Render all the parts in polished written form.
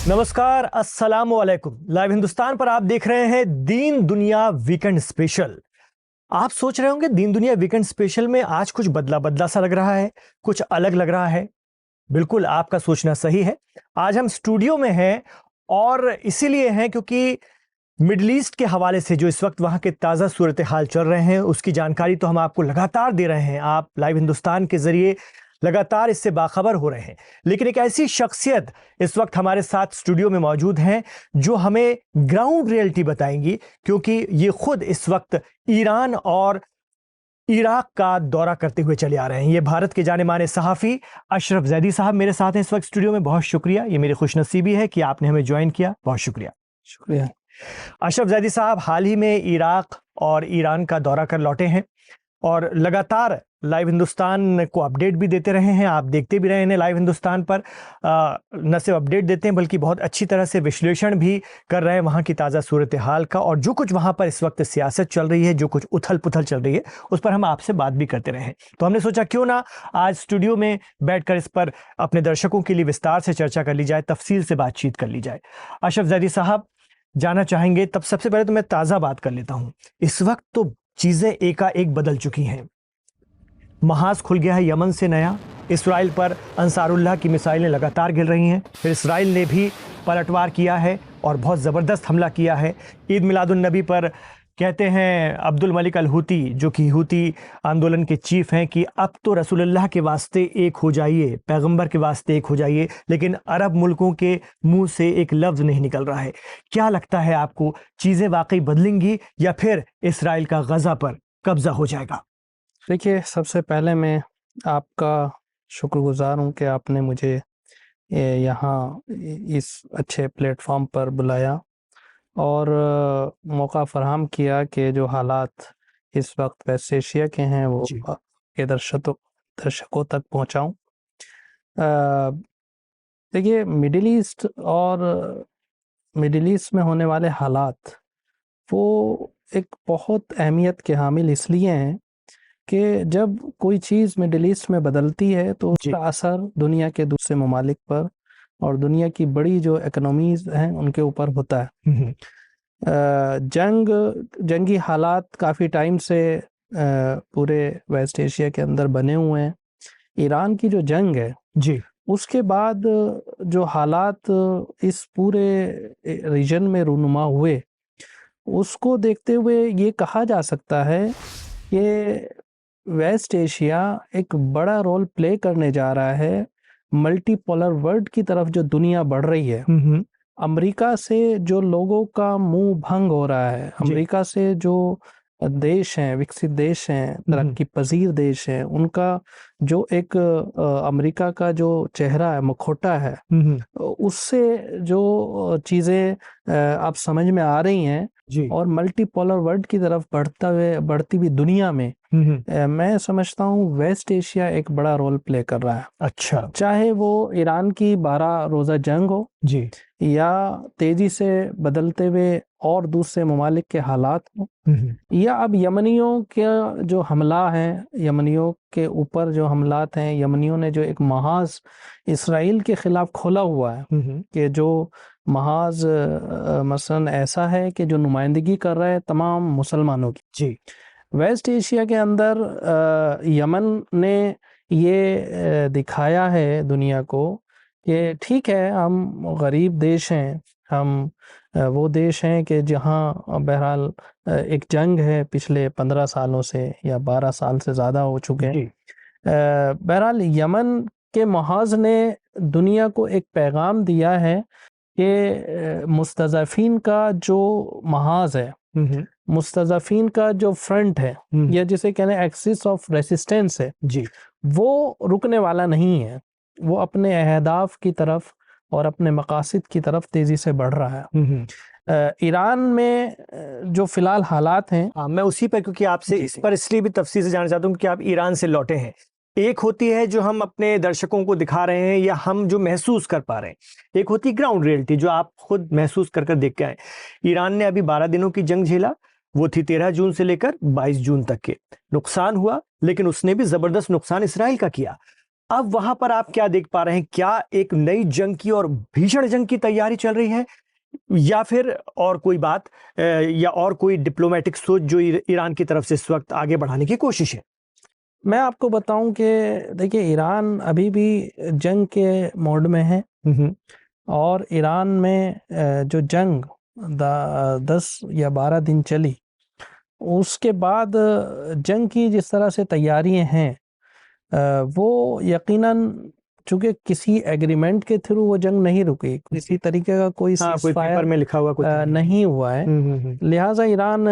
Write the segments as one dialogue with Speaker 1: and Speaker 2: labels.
Speaker 1: नमस्कार, अस्सलाम वालेकुम। लाइव हिंदुस्तान पर आप देख रहे हैं दीन दुनिया वीकेंड स्पेशल। आप सोच रहे होंगे दीन दुनिया वीकेंड स्पेशल में आज कुछ बदला बदला सा लग रहा है, कुछ अलग लग रहा है। बिल्कुल आपका सोचना सही है। आज हम स्टूडियो में हैं और इसीलिए हैं क्योंकि मिडिल ईस्ट के हवाले से जो इस वक्त वहां के ताज़ा सूरत हाल चल रहे हैं उसकी जानकारी तो हम आपको लगातार दे रहे हैं। आप लाइव हिंदुस्तान के जरिए लगातार इससे बाखबर हो रहे हैं। लेकिन एक ऐसी शख्सियत इस वक्त हमारे साथ स्टूडियो में मौजूद हैं जो हमें ग्राउंड रियलिटी बताएंगी, क्योंकि ये खुद इस वक्त ईरान और इराक का दौरा करते हुए चले आ रहे हैं। ये भारत के जाने माने सहाफ़ी अशरफ जैदी साहब मेरे साथ हैं इस वक्त स्टूडियो में। बहुत शुक्रिया, ये मेरी खुशनसीबी है कि आपने हमें ज्वाइन किया। बहुत शुक्रिया।
Speaker 2: शुक्रिया।
Speaker 1: अशरफ जैदी साहब हाल ही में इराक और ईरान का दौरा कर लौटे हैं और लगातार लाइव हिंदुस्तान को अपडेट भी देते रहे हैं। आप देखते भी रहे हैं लाइव हिंदुस्तान पर। न सिर्फ अपडेट देते हैं बल्कि बहुत अच्छी तरह से विश्लेषण भी कर रहे हैं वहाँ की ताज़ा सूरत हाल का, और जो कुछ वहाँ पर इस वक्त सियासत चल रही है, जो कुछ उथल पुथल चल रही है, उस पर हम आपसे बात भी करते रहे हैं। तो हमने सोचा क्यों ना आज स्टूडियो में बैठकर इस पर अपने दर्शकों के लिए विस्तार से चर्चा कर ली जाए, तफसील से बातचीत कर ली जाए। अशरफ जैदी साहब जाना चाहेंगे, तब सबसे पहले तो मैं ताज़ा बात कर लेता हूँ। इस वक्त तो चीज़ें एकाएक बदल चुकी हैं। महाज खुल गया है यमन से नया। इसराइल पर अंसारुल्लाह की मिसाइलें लगातार गिर रही हैं। फिर इसराइल ने भी पलटवार किया है और बहुत ज़बरदस्त हमला किया है। ईद मिलादुन नबी पर कहते हैं अब्दुल मलिक अल हूती, जो कि हूती आंदोलन के चीफ हैं, कि अब तो रसूलुल्लाह के वास्ते एक हो जाइए, पैगंबर के वास्ते एक हो जाइए। लेकिन अरब मुल्कों के मुंह से एक लफ्ज़ नहीं निकल रहा है। क्या लगता है आपको, चीज़ें वाकई बदलेंगी या फिर इसराइल का गज़ा पर कब्ज़ा हो जाएगा?
Speaker 2: देखिए, सबसे पहले मैं आपका शुक्रगुज़ार हूँ कि आपने मुझे यहाँ इस अच्छे प्लेटफॉर्म पर बुलाया और मौका फ़राहम किया कि जो हालात इस वक्त वेस्ट एशिया के हैं वो के दर्शकों तक पहुँचाऊँ। देखिए, मिडिल ईस्ट में होने वाले हालात वो एक बहुत अहमियत के हामिल इसलिए हैं कि जब कोई चीज़ मिडिल ईस्ट में बदलती है तो उसका असर दुनिया के दूसरे ममालिक पर और दुनिया की बड़ी जो इकोनॉमीज़ हैं उनके ऊपर होता है। जंगी हालात काफ़ी टाइम से पूरे वेस्ट एशिया के अंदर बने हुए हैं। ईरान की जो जंग है
Speaker 1: जी,
Speaker 2: उसके बाद जो हालात इस पूरे रीजन में रूनुमा हुए, उसको देखते हुए ये कहा जा सकता है कि वेस्ट एशिया एक बड़ा रोल प्ले करने जा रहा है मल्टीपोलर वर्ल्ड की तरफ जो दुनिया बढ़ रही है। अमेरिका से जो लोगों का मुंह भंग हो रहा है, अमेरिका से जो देश हैं, विकसित देश हैं, तरक्की पजीर देश हैं, उनका जो एक अमेरिका का जो चेहरा है, मुखौटा है, उससे जो चीज़ें अब समझ में आ रही हैं और मल्टीपोलर वर्ल्ड की तरफ बढ़ती हुई दुनिया में मैं समझता हूँ वेस्ट एशिया एक बड़ा रोल प्ले कर रहा है।
Speaker 1: अच्छा,
Speaker 2: चाहे वो ईरान की 12 रोज़ा जंग हो
Speaker 1: जी,
Speaker 2: या तेजी से बदलते हुए और दूसरे ममालिक के हालात हो, या अब यमनियों का जो हमला है, यमनियों के ऊपर जो हमलात हैं, यमनियों ने जो एक महाज इसराइल के खिलाफ खोला हुआ है कि जो महाज मसलन ऐसा है कि जो नुमाइंदगी कर रहा है तमाम मुसलमानों की।
Speaker 1: जी,
Speaker 2: वेस्ट एशिया के अंदर यमन ने ये दिखाया है दुनिया को कि ठीक है, हम गरीब देश हैं, हम वो देश हैं कि जहाँ बहरहाल एक जंग है पिछले 15 सालों से या 12 साल से ज़्यादा हो चुके हैं। बहरहाल यमन के महाज ने दुनिया को एक पैगाम दिया है कि मुस्तज़फ़ीन का जो महाज है, मुस्तज़फ़ीन का जो फ्रंट है या जिसे कहते हैं एक्सिस ऑफ रेसिस्टेंस है जी, वो रुकने वाला नहीं है। वो अपने अहदाफ की तरफ और अपने मकासद की तरफ तेज़ी से बढ़ रहा है। ईरान में जो फ़िलहाल हालात हैं,
Speaker 1: मैं उसी पर, क्योंकि आपसे इस पर इसलिए भी तफसील से जानना चाहता हूँ कि आप ईरान से लौटे हैं। एक होती है जो हम अपने दर्शकों को दिखा रहे हैं या हम जो महसूस कर पा रहे हैं, एक होती है ग्राउंड रियलिटी जो आप खुद महसूस कर देख के आए। ईरान ने अभी 12 दिनों की जंग झेला, वो थी 13 जून से लेकर 22 जून तक के। नुकसान हुआ, लेकिन उसने भी जबरदस्त नुकसान इसराइल का किया। अब वहां पर आप क्या देख पा रहे हैं? क्या एक नई जंग की और भीषण जंग की तैयारी चल रही है, या फिर और कोई बात, या और कोई डिप्लोमेटिक सोच जो ईरान की तरफ से इस वक्त आगे बढ़ाने की कोशिश है?
Speaker 2: मैं आपको बताऊं कि देखिए, ईरान अभी भी जंग के मोड में है। और ईरान में जो जंग 10 या 12 दिन चली, उसके बाद जंग की जिस तरह से तैयारियां हैं, वो यकीनन, चूंकि किसी एग्रीमेंट के थ्रू वो जंग नहीं रुकी, किसी तरीके का कोई
Speaker 1: हाँ, कोई पेपर
Speaker 2: सीज़फायर
Speaker 1: में लिखा हुआ कुछ
Speaker 2: नहीं हुआ है, लिहाजा ईरान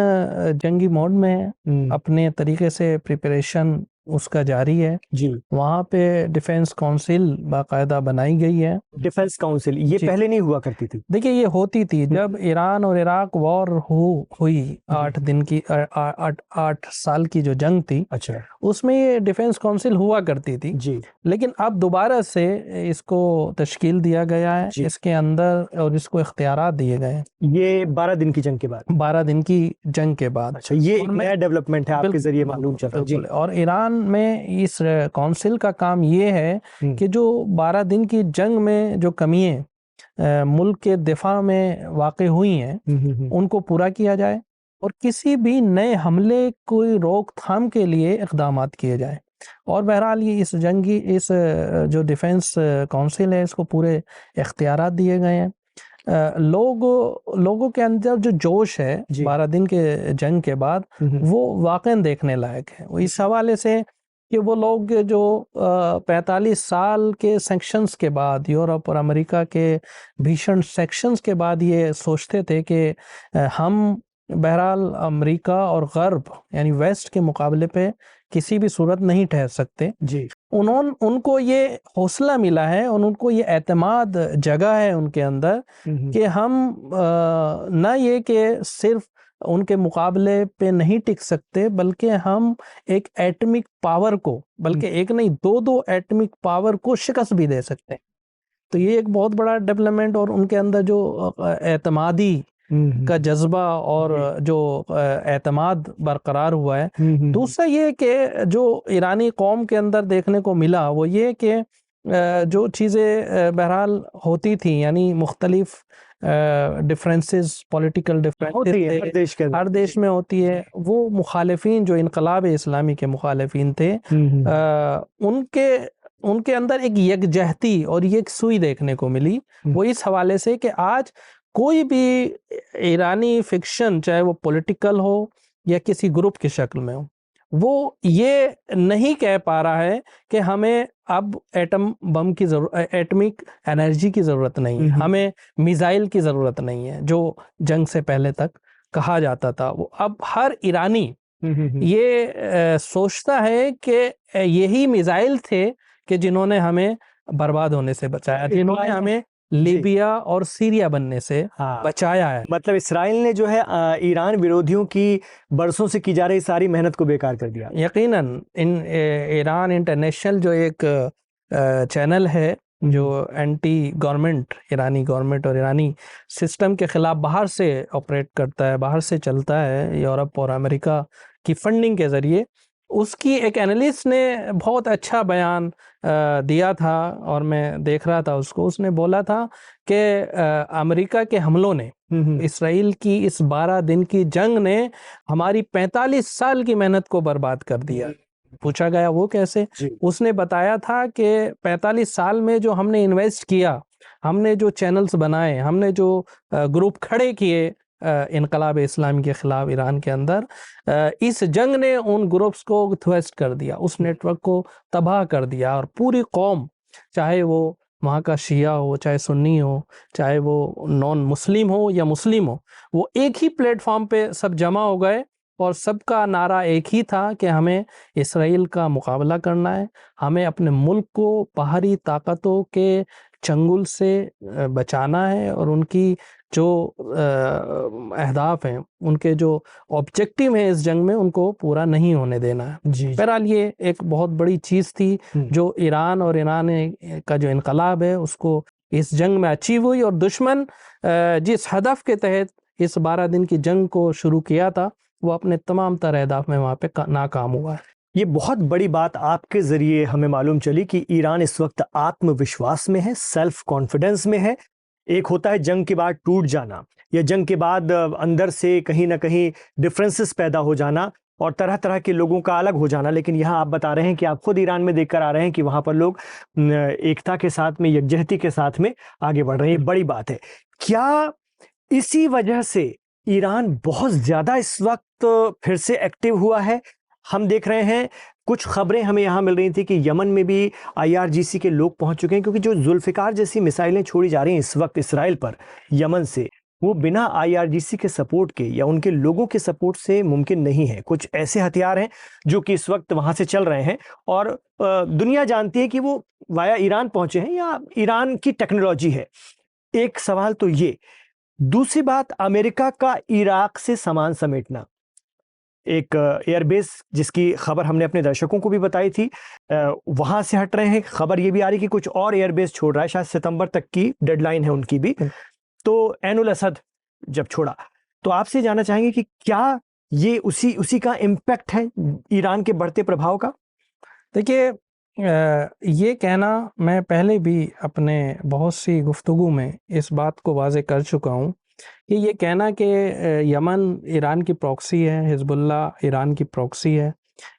Speaker 2: जंगी मोड में है। अपने तरीके से प्रिपरेशन उसका जारी है।
Speaker 1: जी।
Speaker 2: वहाँ पे डिफेंस काउंसिल बाकायदा बनाई गई है।
Speaker 1: डिफेंस काउंसिल ये
Speaker 2: जी।
Speaker 1: पहले नहीं हुआ करती थी?
Speaker 2: देखिए, ये होती थी जब ईरान और इराक वॉर हुई 8 दिन की 8 साल की जो जंग थी,
Speaker 1: अच्छा।
Speaker 2: उसमें ये डिफेंस काउंसिल हुआ करती थी।
Speaker 1: जी।
Speaker 2: लेकिन अब दोबारा से इसको तश्कील दिया गया है,
Speaker 1: जी।
Speaker 2: इसके अंदर, और इसको इख्तियारात दिए गए हैं
Speaker 1: ये 12 दिन की जंग के बाद?
Speaker 2: 12 दिन की जंग के बाद।
Speaker 1: अच्छा, ये एक
Speaker 2: और मैं
Speaker 1: नया डेवलपमेंट है आपके
Speaker 2: बिल्कुल,
Speaker 1: जरिए मालूम चला। जी।
Speaker 2: बिल्कुल। और ईरान में इस काउंसिल का काम ये है कि जो 12 दिन की जंग में जो कमियां मुल्क के दिफा में वाक़ई हुई हैं, उनको पूरा किया जाए, और किसी भी नए हमले कोई रोकथाम के लिए इक़दामात किए जाए। और बहरहाल ये इस जो डिफेंस काउंसिल है, इसको पूरे इख्तियारात दिए गए हैं। लोगों के अंदर जो जोश है 12 दिन के जंग के बाद, वो वाकई देखने लायक है। वो इस हवाले से कि वो लोग जो 45 साल के सैंक्शंस के बाद, यूरोप और अमेरिका के भीषण सैंक्शंस के बाद, ये सोचते थे कि हम बहरहाल अमेरिका और गर्ब यानी वेस्ट के मुकाबले पे किसी भी सूरत नहीं ठहर सकते।
Speaker 1: जी।
Speaker 2: उनको ये हौसला मिला है और उनको ये एतमाद जगह है उनके अंदर कि हम न ये कि सिर्फ उनके मुकाबले पे नहीं टिक सकते, बल्कि हम एक एटमिक पावर को, बल्कि एक नहीं, दो एटमिक पावर को शिकस्त भी दे सकते हैं। तो ये एक बहुत बड़ा डेवलपमेंट, और उनके अंदर जो एतमादी का जज्बा और जो एतमाद बरकरार हुआ है। दूसरा ये कि जो ईरानी कौम के अंदर देखने को मिला, वो ये कि जो चीज़ें बहरहाल होती थी, यानी मुख्तलिफ डिफरेंसेस, पॉलिटिकल डिफरेंसेस हर देश में होती है, वो मुखालिफिन जो इनकलाब इस्लामी के मुखालिफिन थे, उनके अंदर एक यकजहती और यकसुई देखने को मिली। वो इस हवाले से कि आज कोई भी ईरानी फिक्शन, चाहे वो पॉलिटिकल हो या किसी ग्रुप की शक्ल में हो, वो ये नहीं कह पा रहा है कि हमें अब एटम बम की एटमिक एनर्जी की ज़रूरत नहीं है, हमें मिसाइल की ज़रूरत नहीं है, जो जंग से पहले तक कहा जाता था। वो अब हर ईरानी ये सोचता है कि यही मिसाइल थे कि जिन्होंने हमें बर्बाद होने से बचाया, जिन्होंने हमें लीबिया और सीरिया बनने से बचाया है।
Speaker 1: मतलब इसराइल ने जो है ईरान विरोधियों की बरसों से की जा रही सारी मेहनत को बेकार कर दिया।
Speaker 2: यकीनन ईरान इंटरनेशनल जो एक चैनल है, जो एंटी गवर्नमेंट, ईरानी गवर्नमेंट और ईरानी सिस्टम के ख़िलाफ़ बाहर से ऑपरेट करता है, बाहर से चलता है, यूरोप और अमेरिका की फंडिंग के ज़रिए, उसकी एक एनालिस्ट ने बहुत अच्छा बयान दिया था, और मैं देख रहा था उसको। उसने बोला था कि अमेरिका के हमलों ने, इसराइल की इस 12 दिन की जंग ने हमारी 45 साल की मेहनत को बर्बाद कर दिया। पूछा गया वो कैसे? उसने बताया था कि 45 साल में जो हमने इन्वेस्ट किया, हमने जो चैनल्स बनाए, हमने जो ग्रुप खड़े किए इनकलाब इस्लामी के ख़िलाफ़ ईरान के अंदर, इस जंग ने उन ग्रुप्स को ध्वस्त कर दिया, उस नेटवर्क को तबाह कर दिया, और पूरी कौम, चाहे वो वहाँ का शिया हो, चाहे सुन्नी हो, चाहे वो नॉन मुस्लिम हो या मुस्लिम हो, वो एक ही प्लेटफॉर्म पे सब जमा हो गए, और सबका नारा एक ही था कि हमें इसराइल का मुकाबला करना है, हमें अपने मुल्क को बाहरी ताकतों के चंगुल से बचाना है, और उनकी जो अहदाफ हैं, उनके जो ऑब्जेक्टिव हैं इस जंग में, उनको पूरा नहीं होने देना है। बहरहाल ये एक बहुत बड़ी चीज़ थी जो ईरान और ईरान का जो इनकलाब है, उसको इस जंग में अचीव हुई, और दुश्मन जिस हदफ के तहत इस 12 दिन की जंग को शुरू किया था, वो अपने तमाम तर अहदाफ में वहाँ पे नाकाम हुआ है।
Speaker 1: ये बहुत बड़ी बात आपके ज़रिए हमें मालूम चली कि ईरान इस वक्त आत्मविश्वास में है, सेल्फ कॉन्फिडेंस में है। एक होता है जंग के बाद टूट जाना या जंग के बाद अंदर से कहीं न कहीं डिफरेंसेस पैदा हो जाना और तरह-तरह के लोगों का अलग हो जाना। लेकिन यहाँ आप बता रहे हैं कि आप खुद ईरान में देखकर आ रहे हैं कि वहाँ पर लोग एकता के साथ में, यकजहती के साथ में आगे बढ़ रहे हैं। ये बड़ी बात है। क्या इसी वजह से ईरान बहुत ज़्यादा इस वक्त फिर से एक्टिव हुआ है? हम देख रहे हैं कुछ खबरें हमें यहाँ मिल रही थी कि यमन में भी आईआरजीसी के लोग पहुंच चुके हैं, क्योंकि जो जुल्फ़िकार जैसी मिसाइलें छोड़ी जा रही हैं इस वक्त इसराइल पर यमन से, वो बिना आईआरजीसी के सपोर्ट के या उनके लोगों के सपोर्ट से मुमकिन नहीं है। कुछ ऐसे हथियार हैं जो कि इस वक्त वहां से चल रहे हैं और दुनिया जानती है कि वो वाया ईरान पहुंचे हैं या ईरान की टेक्नोलॉजी है। एक सवाल तो ये। दूसरी बात, अमेरिका का इराक से सामान समेटना, एक एयरबेस जिसकी खबर हमने अपने दर्शकों को भी बताई थी, वहां से हट रहे हैं। खबर ये भी आ रही कि कुछ और एयरबेस छोड़ रहा है, शायद सितंबर तक की डेडलाइन है उनकी भी। तो ऐनुल असद जब छोड़ा, तो आपसे जानना चाहेंगे कि क्या ये उसी का इम्पैक्ट है ईरान के बढ़ते प्रभाव का?
Speaker 2: देखिए, ये कहना मैं पहले भी अपने बहुत सी गुफ्तगू में इस बात को वाज़े कर चुका हूँ कि ये कहना कि यमन ईरान की प्रॉक्सी है, हिज़्बुल्लाह ईरान की प्रॉक्सी है,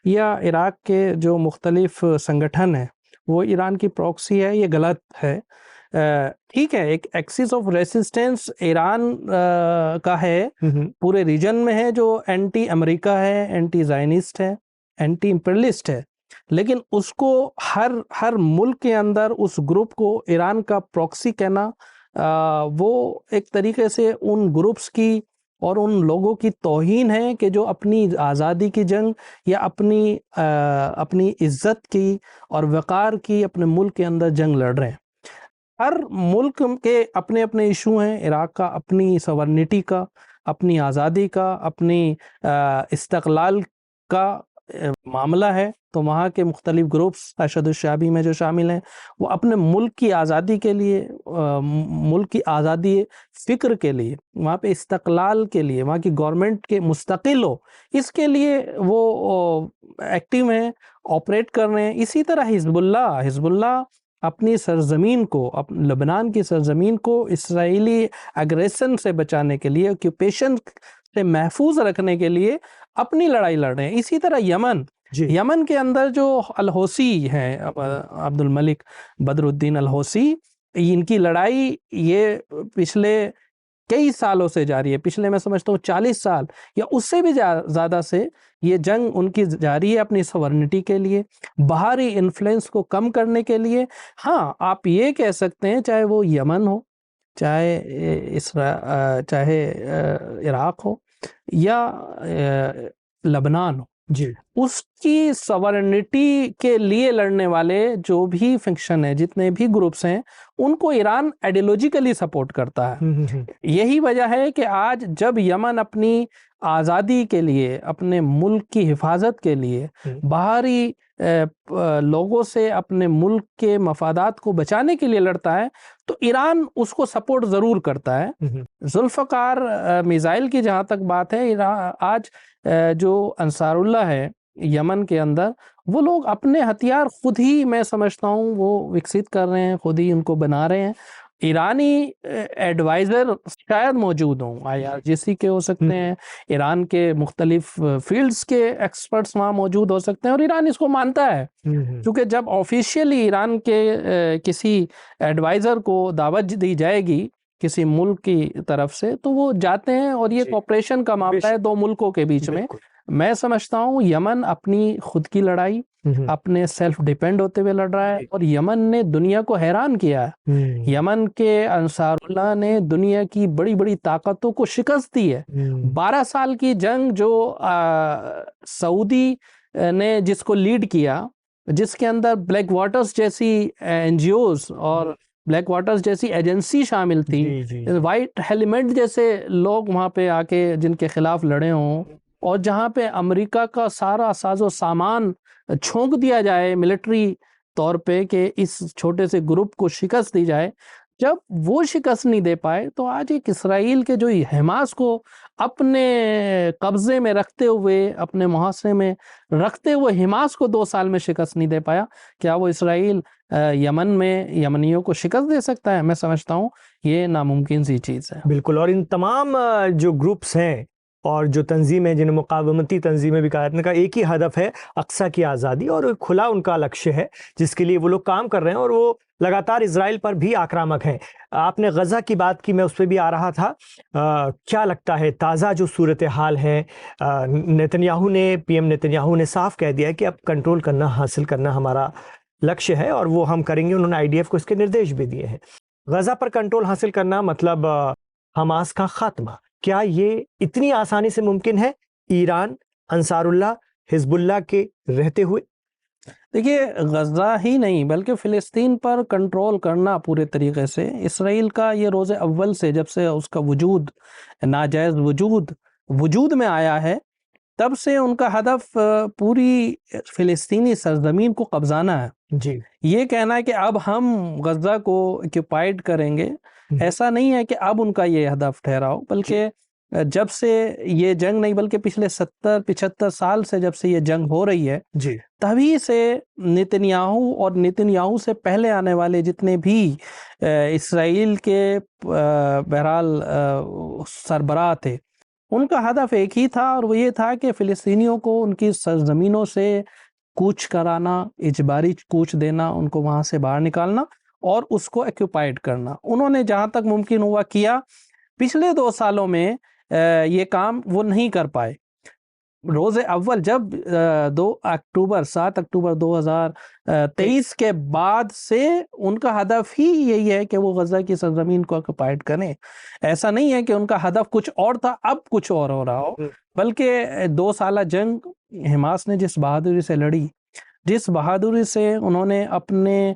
Speaker 2: या इराक के जो मुख्तलिफ संगठन हैं वो ईरान की प्रॉक्सी है, ये गलत है। ठीक है, एक एक्सिस ऑफ रेसिस्टेंस ईरान का है, पूरे रीजन में है, जो एंटी अमेरिका है, एंटी ज़ायनिस्ट है, एंटी इम्पीरियलिस्ट है, लेकिन उसको हर मुल्क के अंदर उस ग्रुप को ईरान का प्रॉक्सी कहना, वो एक तरीके से उन ग्रुप्स की और उन लोगों की तौहीन है कि जो अपनी आज़ादी की जंग या अपनी इज़्ज़त की और वक़ार की अपने मुल्क के अंदर जंग लड़ रहे हैं। हर मुल्क के अपने अपने इशू हैं। इराक का अपनी सवर्निटी का, अपनी आज़ादी का, अपनी इस्तक़लाल का मामला है। तो वहाँ के मुख्तलिफ ग्रुप्स अशद-उश-शाबी में जो शामिल हैं, वो अपने मुल्क की आज़ादी के लिए, मुल्क की आज़ादी फ़िक्र के लिए, वहाँ पे इस्तक़लाल के लिए, वहाँ की गवर्नमेंट के मुस्तक़िल हो, इसके लिए वो एक्टिव हैं, ऑपरेट कर रहे हैं। इसी तरह हिज़्बुल्लाह अपनी सरज़मीन को, लबनान की सरज़मीन को इसराइली एग्रेशन से बचाने के लिए, ऑक्यूपेशन से महफूज रखने के लिए अपनी लड़ाई लड़ रहे हैं। इसी तरह यमन के अंदर जो अल-हौसी हैं, अब्दुल मलिक बदरुद्दीन अल-हौसी, इनकी लड़ाई ये पिछले कई सालों से जारी है। पिछले मैं समझता हूँ 40 साल या उससे भी ज़्यादा से ये जंग उनकी जारी है, अपनी सवर्निटी के लिए, बाहरी इन्फ्लुएंस को कम करने के लिए। हाँ, आप ये कह सकते हैं, चाहे वो यमन हो, चाहे इराक हो या लबनान हो,
Speaker 1: जी,
Speaker 2: उसकी सवर्निटी के लिए लड़ने वाले जो भी फैक्शन है, जितने भी ग्रुप्स हैं, उनको ईरान आइडियोलॉजिकली सपोर्ट करता है। यही वजह है कि आज जब यमन अपनी आज़ादी के लिए, अपने मुल्क की हिफाजत के लिए, बाहरी लोगों से अपने मुल्क के मफादात को बचाने के लिए लड़ता है, तो ईरान उसको सपोर्ट ज़रूर करता है। जुल्फ़कार मिसाइल की जहाँ तक बात है, आज जो अंसारुल्लाह है यमन के अंदर, वो लोग अपने हथियार खुद ही, मैं समझता हूँ, वो विकसित कर रहे हैं, खुद ही उनको बना रहे हैं। ईरानी एडवाइज़र शायद मौजूद हों, आईआरजीसी के हो सकते हैं, ईरान के मुख्तलिफ फील्ड्स के एक्सपर्ट्स वहाँ मौजूद हो सकते हैं, और ईरान इसको मानता है, क्योंकि जब ऑफिशियली ईरान के किसी एडवाइज़र को दावत दी जाएगी किसी मुल्क की तरफ से, तो वो जाते हैं, और ये कॉपरेशन का मामला है दो मुल्कों के बीच में। मैं समझता हूँ यमन अपनी खुद की लड़ाई अपने सेल्फ डिपेंड होते हुए लड़ रहा है, और यमन ने दुनिया को हैरान किया है। यमन के अंसारुल्लाह ने दुनिया की बड़ी बड़ी ताकतों को शिकस्त दी है। 12 साल की जंग जो सऊदी ने जिसको लीड किया, जिसके अंदर ब्लैक वाटर्स जैसी एनजीओज और ब्लैक वाटर्स जैसी एजेंसी शामिल थी, वाइट हेलमेट जैसे लोग वहाँ पे आके जिनके खिलाफ लड़े हों, और जहाँ पे अमेरिका का सारा साजो सामान छोंक दिया जाए मिलिट्री तौर पे कि इस छोटे से ग्रुप को शिकस्त दी जाए, जब वो शिकस्त नहीं दे पाए तो आज एक इसराइल के जो हमास को अपने कब्जे में रखते हुए, अपने मुहासरे में रखते हुए हमास को 2 साल में शिकस्त नहीं दे पाया, क्या वो इसराइल यमन में यमनियों को शिकस्त दे सकता है? मैं समझता हूँ ये नामुमकिन सी चीज़ है।
Speaker 1: बिल्कुल। और इन तमाम जो ग्रुप्स हैं और जो तंजीमें, जिन्हें मुकावमती तंजीमें भी कहा जाता है, इनका एक ही हदफ है अक्सा की आज़ादी, और खुला उनका लक्ष्य है जिसके लिए वो लोग काम कर रहे हैं, और वो लगातार इजराइल पर भी आक्रामक हैं। आपने गज़ा की बात की, मैं उस पर भी आ रहा था। क्या लगता है ताज़ा जो सूरत हाल है, नेतन्याहू ने, पीएम नेतन्याहू ने साफ कह दिया है कि अब कंट्रोल करना, हासिल करना हमारा लक्ष्य है और वो हम करेंगे। उन्होंने आईडीएफ को इसके निर्देश भी दिए हैं। गज़ा पर कंट्रोल हासिल करना मतलब हमास का खात्मा। क्या ये इतनी आसानी से मुमकिन है ईरान, अंसारुल्लाह, हिजबुल्लाह के रहते हुए?
Speaker 2: देखिए, गज़ा ही नहीं बल्कि फ़िलिस्तीन पर कंट्रोल करना पूरे तरीके से इसराइल का ये रोज़े अव्वल से, जब से उसका वजूद, नाजायज़ वजूद में आया है, तब से उनका हदफ पूरी फ़िलिस्तीनी सरज़मीन को कब्ज़ाना है।
Speaker 1: जी।
Speaker 2: ये कहना है कि अब हम गज़ा को ऑक्युपाइड करेंगे, ऐसा नहीं है कि अब उनका ये हदफ ठहरा हो, बल्कि जब से ये जंग नहीं, बल्कि पिछले 70-75 साल से जब से ये जंग हो रही है,
Speaker 1: जी।
Speaker 2: तभी से नेतन्याहू और नेतन्याहू से पहले आने वाले जितने भी इसराइल के बहरहाल सरबराह थे, उनका हदफ एक ही था, और वो ये था कि फ़िलिस्तीनियों को उनकी सरज़मीनों से कूच कराना, इजबारी कूच देना, उनको वहाँ से बाहर निकालना और उसको ऑक्युपाइड करना। उन्होंने जहाँ तक मुमकिन हुआ किया। पिछले 2 सालों में ये काम वो नहीं कर पाए। रोज़े अव्वल जब 7 अक्टूबर 2023 के बाद से उनका हदफ ही यही है कि वो गज़ा की सरज़मीन को ऑक्युपाइड करें। ऐसा नहीं है कि उनका हदफ कुछ और था, अब कुछ और हो रहा हो, बल्कि 2 साला जंग हमास ने जिस बहादुरी से लड़ी, जिस बहादुरी से उन्होंने अपने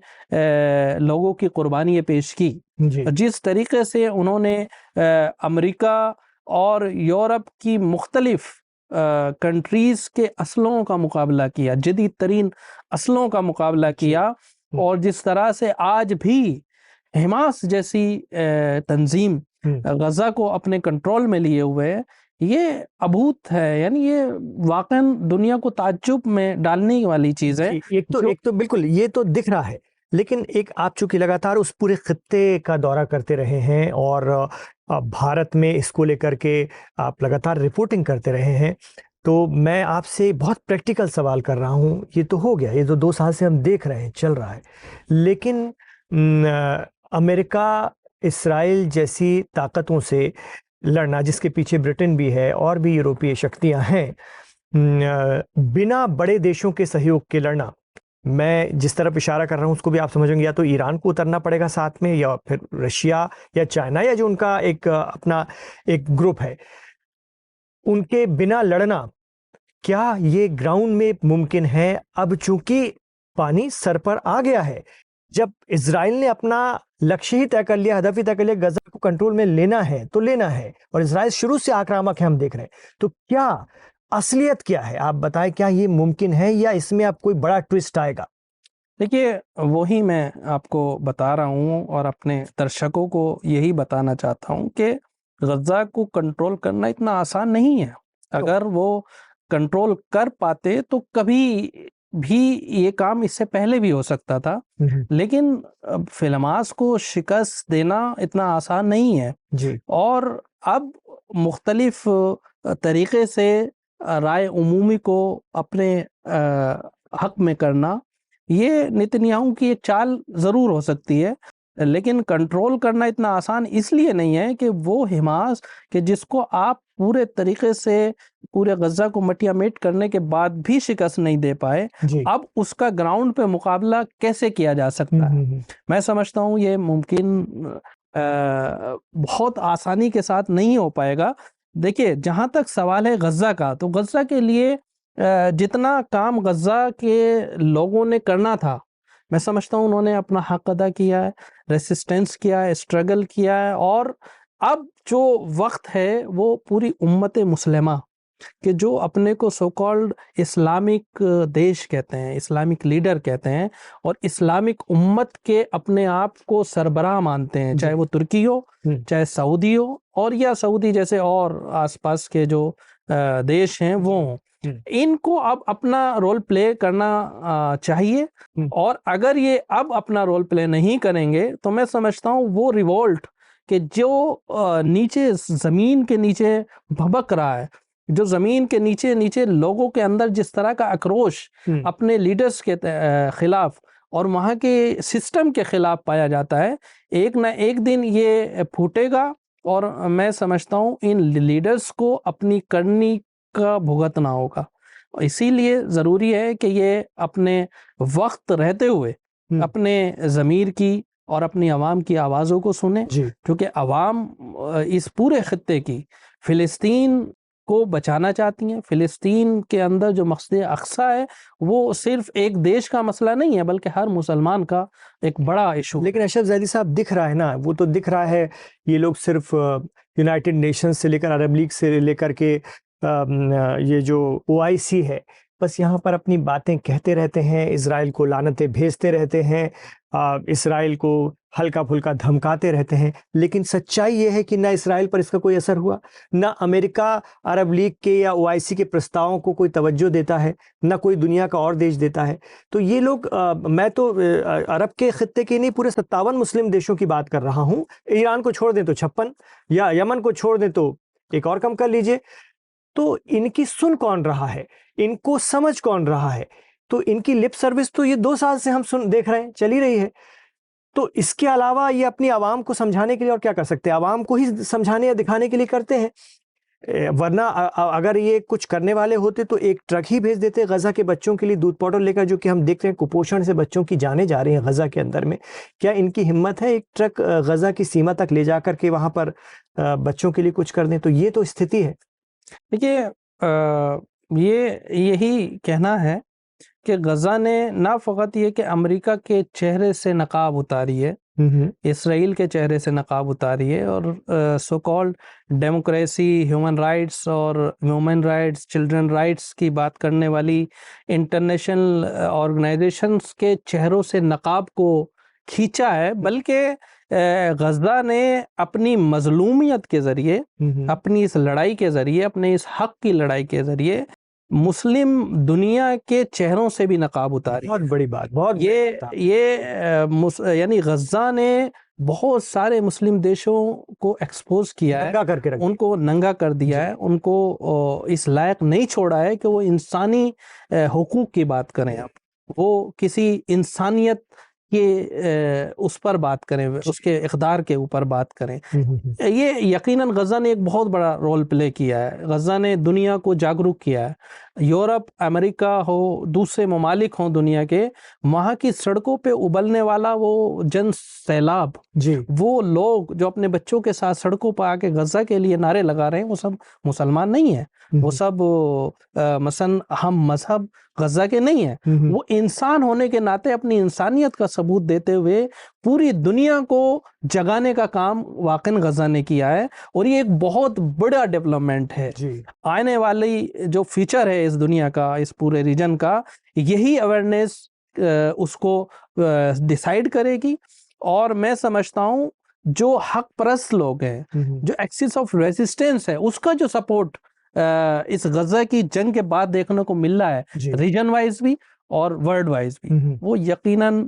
Speaker 2: लोगों की कुर्बानियाँ पेश की,
Speaker 1: जी।
Speaker 2: जिस तरीके से उन्होंने अमेरिका और यूरोप की मुख्तलिफ कंट्रीज़ के असलों का मुकाबला किया, जदीद तरीन असलों का मुकाबला किया, और जिस तरह से आज भी हमास जैसी तंजीम गज़ा को अपने कंट्रोल में लिए हुए है, ये अभूत है। यानी ये वाक़ई दुनिया को ताज्जुब में डालने वाली चीज़ है।
Speaker 1: एक तो बिल्कुल ये तो दिख रहा है, लेकिन एक आप चूंकि लगातार उस पूरे खित्ते का दौरा करते रहे हैं और भारत में इसको लेकर के आप लगातार रिपोर्टिंग करते रहे हैं, तो मैं आपसे बहुत प्रैक्टिकल सवाल कर रहा हूँ। ये तो हो गया, ये तो 2 साल से हम देख रहे हैं, चल रहा है, लेकिन अमेरिका, इस्राइल जैसी ताकतों से लड़ना, जिसके पीछे ब्रिटेन भी है और भी यूरोपीय शक्तियां हैं, बिना बड़े देशों के सहयोग के लड़ना, मैं जिस तरफ इशारा कर रहा हूं उसको भी आप समझेंगे, या तो ईरान को उतरना पड़ेगा साथ में, या फिर रशिया या चाइना, या जो उनका एक अपना एक ग्रुप है, उनके बिना लड़ना, क्या ये ग्राउंड में मुमकिन है? अब चूंकि पानी सर पर आ गया है, जब इजराइल ने अपना लक्ष्य ही तय कर लिया, हदफ ही तय कर लिया, गजा को कंट्रोल में लेना है तो लेना है, और इजराइल शुरू से आक्रामक है, हम देख रहे हैं, तो क्या असलियत क्या है? आप बताएं, क्या ये मुमकिन है या इसमें अब कोई बड़ा ट्विस्ट आएगा?
Speaker 2: देखिए, वही मैं आपको बता रहा हूँ और अपने दर्शकों को यही बताना चाहता हूँ कि गज़ा को कंट्रोल करना इतना आसान नहीं है। अगर वो कंट्रोल कर पाते तो कभी भी ये काम इससे पहले भी हो सकता था, लेकिन हमास को शिकस्त देना इतना आसान नहीं है
Speaker 1: जी।
Speaker 2: और अब मुख्तलिफ तरीके से राय उमूमी को अपने हक में करना, ये नेतन्याहू की एक चाल ज़रूर हो सकती है, लेकिन कंट्रोल करना इतना आसान इसलिए नहीं है कि वो हमास कि जिसको आप पूरे तरीके से पूरे गज़ा को मटिया-मेट करने के बाद भी शिकस्त नहीं दे पाए, अब उसका ग्राउंड पे मुकाबला कैसे किया जा सकता है? मैं समझता हूँ ये मुमकिन बहुत आसानी के साथ नहीं हो पाएगा। देखिए, जहाँ तक सवाल है गज़ा का, तो गज़ा के लिए जितना काम गज़ा के लोगों ने करना था, मैं समझता हूँ उन्होंने अपना हक अदा किया है, रेसिस्टेंस किया है, स्ट्रगल किया है, और अब जो वक्त है वो पूरी उम्मत मुस्लिमा कि जो अपने को सो कॉल्ड इस्लामिक देश कहते हैं, इस्लामिक लीडर कहते हैं और इस्लामिक उम्मत के अपने आप को सरबराह मानते हैं, चाहे वो तुर्की हो, चाहे सऊदी हो, और या सऊदी जैसे और आसपास के जो देश हैं वो हों, इनको अब अपना रोल प्ले करना चाहिए। और अगर ये अब अपना रोल प्ले नहीं करेंगे तो मैं समझता हूँ वो रिवोल्ट कि जो नीचे ज़मीन के नीचे भभक रहा है, जो ज़मीन के नीचे नीचे लोगों के अंदर जिस तरह का आक्रोश अपने लीडर्स के खिलाफ और वहाँ के सिस्टम के खिलाफ पाया जाता है, एक ना एक दिन ये फूटेगा। और मैं समझता हूँ इन लीडर्स को अपनी करनी का भुगतना होगा। इसीलिए ज़रूरी है कि ये अपने वक्त रहते हुए अपने ज़मीर की और अपनी आवाम की आवाज़ों को सुने, क्योंकि आवाम इस पूरे खित्ते की फ़िलिस्तीन को बचाना चाहती हैं। फ़िलिस्तीन के अंदर जो मस्जिद अक्सा है वो सिर्फ एक देश का मसला नहीं है, बल्कि हर मुसलमान का एक बड़ा इशू।
Speaker 1: लेकिन अशरफ ज़ैदी साहब दिख रहा है ना, वो तो दिख रहा है ये लोग सिर्फ यूनाइटेड नेशंस से लेकर अरब लीग से लेकर के ये जो OIC है, बस यहाँ पर अपनी बातें कहते रहते हैं, इज़राइल को लानतें भेजते रहते हैं, इज़राइल को हल्का फुल्का धमकाते रहते हैं। लेकिन सच्चाई ये है कि ना इज़राइल पर इसका कोई असर हुआ, ना अमेरिका अरब लीग के या OIC के प्रस्तावों को कोई तवज्जो देता है, ना कोई दुनिया का और देश देता है। तो ये लोग मैं तो अरब के खित्ते के नहीं, पूरे 57 मुस्लिम देशों की बात कर रहा हूँ। ईरान को छोड़ दें तो 56, या यमन को छोड़ दें तो एक और कम कर लीजिए। तो इनकी सुन कौन रहा है, इनको समझ कौन रहा है? तो इनकी लिप सर्विस तो ये 2 साल से हम देख रहे हैं, चली रही है। तो इसके अलावा ये अपनी आवाम को समझाने के लिए और क्या कर सकते हैं? आवाम को ही समझाने या दिखाने के लिए करते हैं। वरना अगर ये कुछ करने वाले होते तो एक ट्रक ही भेज देते गजा के बच्चों के लिए दूध पाउडर लेकर, जो कि हम देख रहे हैं कुपोषण से बच्चों की जानें जा रही हैं गजा के अंदर में। क्या इनकी हिम्मत है एक ट्रक गजा की सीमा तक ले जाकर के वहां पर बच्चों के लिए कुछ कर दें? तो ये तो स्थिति है।
Speaker 2: देखिए, ये यही कहना है कि गजा ने ना फ़कत ये कि अमेरिका के चेहरे से नकाब उतारी है, इसराइल के चेहरे से नकाब उतारी है, और so called democracy, human rights और वुमेन राइट्स, चिल्ड्रन राइट्स की बात करने वाली इंटरनेशनल ऑर्गेनाइजेशंस के चेहरों से नकाब को खींचा है, बल्कि गजा ने अपनी मजलूमियत के ज़रिए, अपनी इस लड़ाई के ज़रिए, अपने इस हक की लड़ाई के ज़रिए मुस्लिम दुनिया के चेहरों से भी नकाब उतारी।
Speaker 1: बहुत बड़ी बात, बहुत
Speaker 2: ये यानी गजा ने बहुत सारे मुस्लिम देशों को एक्सपोज किया है,
Speaker 1: करके
Speaker 2: उनको नंगा कर दिया है, उनको इस लायक नहीं छोड़ा है कि वो इंसानी हुकूक की बात करें, आप वो किसी इंसानियत के उस पर बात करें, उसके इक़दार के ऊपर बात करें। ये यकीनन गजा ने एक बहुत बड़ा रोल प्ले किया है। गजा ने दुनिया को जागरूक किया है। यूरोप, अमेरिका हो, दूसरे ममालिक हों दुनिया के, वहाँ की सड़कों पे उबलने वाला वो जन सैलाब, वो लोग जो अपने बच्चों के साथ सड़कों पर आके गजा के लिए नारे लगा रहे हैं, वो सब मुसलमान नहीं है, वो सब मसन हम मजहब गजा के नहीं है। वो इंसान होने के नाते अपनी इंसानियत का सबूत देते हुए पूरी दुनिया को जगाने का काम वाकई गजा ने किया है, और ये एक बहुत बड़ा डेवलपमेंट है। आने वाली जो फ्यूचर है इस दुनिया का, इस पूरे रीजन का, यही अवेयरनेस उसको डिसाइड करेगी। और मैं समझता हूँ जो हक परस्त लोग हैं, जो एक्सिस ऑफ रेजिस्टेंस है, उसका जो सपोर्ट इस गजा की जंग के बाद देखने को मिल रहा है, रीजन वाइज भी और वर्ल्ड वाइज भी, वो यकीनन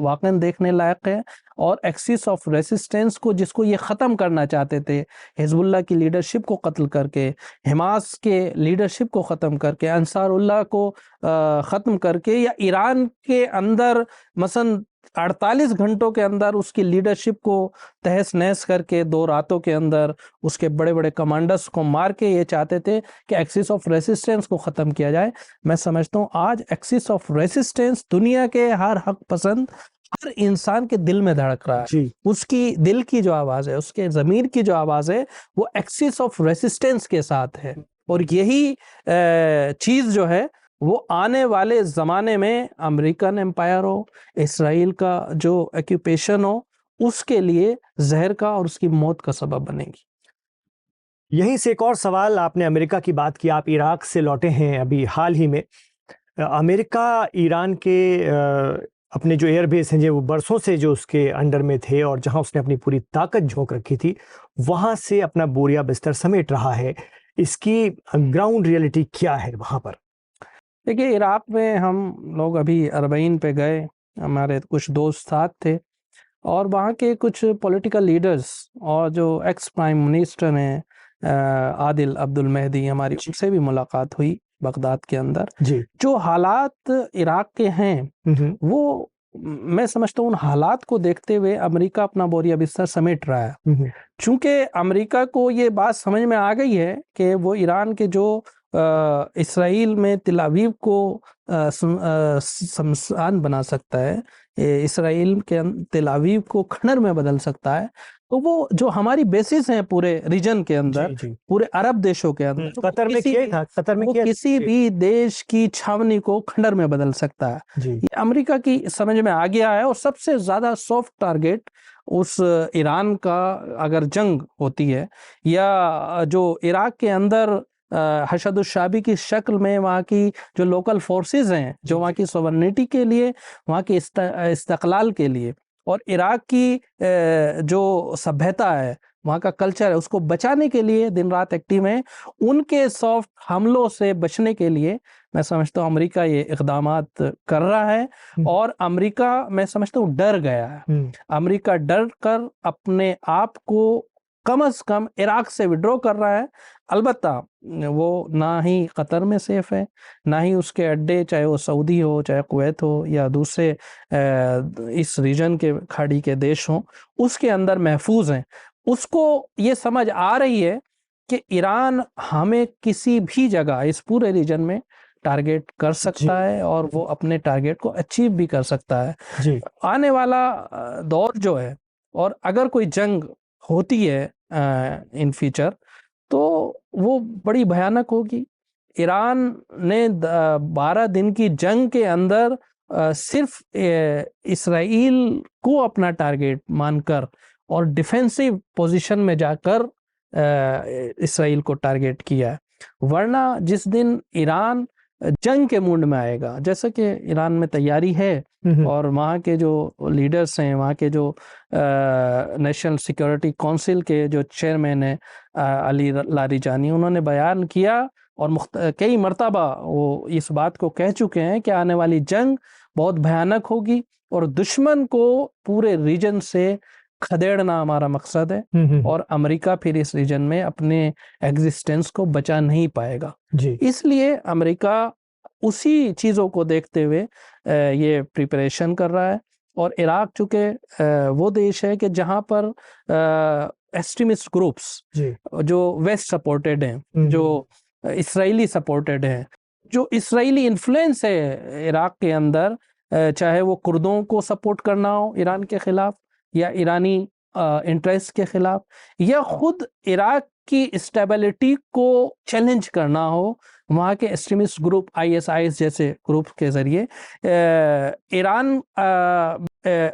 Speaker 2: वाकई देखने लायक है। और एक्सिस ऑफ रेसिस्टेंस को, जिसको ये ख़त्म करना चाहते थे, हिजबुल्लाह की लीडरशिप को कत्ल करके, हमास के लीडरशिप को ख़त्म करके, अंसारुल्लाह को ख़त्म करके, या ईरान के अंदर मसन 48 घंटों के अंदर उसकी लीडरशिप को तहस नहस करके 2 रातों के अंदर उसके बड़े बड़े कमांडर्स को मार के ये चाहते थे कि एक्सिस ऑफ रेसिस्टेंस को ख़त्म किया जाए। मैं समझता हूँ आज एक्सिस ऑफ रेसिस्टेंस दुनिया के हर हक पसंद, हर इंसान के दिल में धड़क रहा है। उसकी दिल की जो आवाज़ है, उसके ज़मीर की जो आवाज़ है, वो एक्सिस ऑफ रेसिस्टेंस के साथ है। और यही चीज़ जो है वो आने वाले ज़माने में अमेरिकन एम्पायर हो, इसराइल का जो ऑक्यूपेशन हो, उसके लिए जहर का और उसकी मौत का सबब बनेगी।
Speaker 1: यहीं से एक और सवाल, आपने अमेरिका की बात की, आप इराक से लौटे हैं अभी हाल ही में। अमेरिका ईरान के अपने जो एयरबेस हैं जो बरसों से जो उसके अंडर में थे और जहां उसने अपनी पूरी ताकत झोंक रखी थी, वहां से अपना बोरिया बिस्तर समेट रहा है। इसकी ग्राउंड रियलिटी क्या है वहां पर?
Speaker 2: देखिए, इराक में हम लोग अभी अरबईन पे गए, हमारे कुछ दोस्त साथ थे, और वहाँ के कुछ पॉलिटिकल लीडर्स और जो एक्स प्राइम मिनिस्टर हैं आदिल अब्दुल मेहदी, हमारी उनसे भी मुलाकात हुई बगदाद के अंदर।
Speaker 1: जी।
Speaker 2: जो हालात इराक के हैं वो मैं समझता हूँ उन हालात को देखते हुए अमेरिका अपना बोरिया बिस्तर समेट रहा है। चूंकि अमेरिका को ये बात समझ में आ गई है कि वो ईरान के जो इसराइल में तिल अवीव को शमशान बना सकता है, इसराइल के तिल अवीव को खंडर में बदल सकता है, तो वो जो हमारी बेसिस हैं पूरे रीजन के अंदर,
Speaker 1: जी।
Speaker 2: पूरे अरब देशों के अंदर,
Speaker 1: कतर में किया था, कतर में
Speaker 2: वो
Speaker 1: किया
Speaker 2: किसी भी देश की छावनी को खंडर में बदल सकता है।
Speaker 1: जी।
Speaker 2: ये अमेरिका की समझ में आ गया है, और सबसे ज्यादा सॉफ्ट टारगेट उस ईरान का अगर जंग होती है, या जो इराक के अंदर हशदुशाबी की शक्ल में वहाँ की जो लोकल फोर्सेस हैं, जो वहाँ की सॉवरेनिटी के लिए, वहाँ की इस्तक़लाल के लिए, और इराक की जो सभ्यता है, वहाँ का कल्चर है, उसको बचाने के लिए दिन रात एक्टिव हैं। उनके सॉफ्ट हमलों से बचने के लिए मैं समझता हूँ अमेरिका ये इक़दामात कर रहा है, और अमेरिका मैं समझता हूँ डर गया है। अमेरिका डर कर अपने आप को कम से कम इराक से विड्रॉ कर रहा है। अलबत्ता वो ना ही कतर में सेफ है, ना ही उसके अड्डे, चाहे वो सऊदी हो, चाहे कुवैत हो, या दूसरे इस रीजन के खाड़ी के देश हों, उसके अंदर महफूज हैं। उसको ये समझ आ रही है कि ईरान हमें किसी भी जगह इस पूरे रीजन में टारगेट कर सकता है, और वो अपने टारगेट को अचीव भी कर सकता है।
Speaker 1: जी।
Speaker 2: आने वाला दौर जो है, और अगर कोई जंग होती है इन फ्यूचर, तो वो बड़ी भयानक होगी। ईरान ने 12 दिन की जंग के अंदर सिर्फ इसराइल को अपना टारगेट मानकर और डिफेंसिव पोजीशन में जाकर इसराइल को टारगेट किया है। वरना जिस दिन ईरान जंग के मूड में आएगा, जैसे कि ईरान में तैयारी है, और वहाँ के जो लीडर्स हैं, वहाँ के जो नेशनल सिक्योरिटी काउंसिल के जो चेयरमैन हैं अली लारिजानी, उन्होंने बयान किया और कई मर्तबा वो इस बात को कह चुके हैं कि आने वाली जंग बहुत भयानक होगी, और दुश्मन को पूरे रीजन से खदेड़ना हमारा मकसद है, और अमेरिका फिर इस रीजन में अपने एग्जिस्टेंस को बचा नहीं पाएगा।
Speaker 1: जी।
Speaker 2: इसलिए अमेरिका उसी चीज़ों को देखते हुए ये प्रिपरेशन कर रहा है। और इराक चूँकि वो देश है कि जहाँ पर एक्सट्रीमिस्ट ग्रुप्स जो वेस्ट सपोर्टेड हैं, जो इसराइली सपोर्टेड हैं, जो इसराइली इन्फ्लुएंस है इराक के अंदर, चाहे वो कुर्दों को सपोर्ट करना हो ईरान के खिलाफ, या ईरानी इंटरेस्ट के खिलाफ, या खुद इराक की स्टेबिलिटी को चैलेंज करना हो वहाँ के एक्सट्रीमिस्ट ग्रुप ISIS जैसे ग्रुप के ज़रिए, ईरान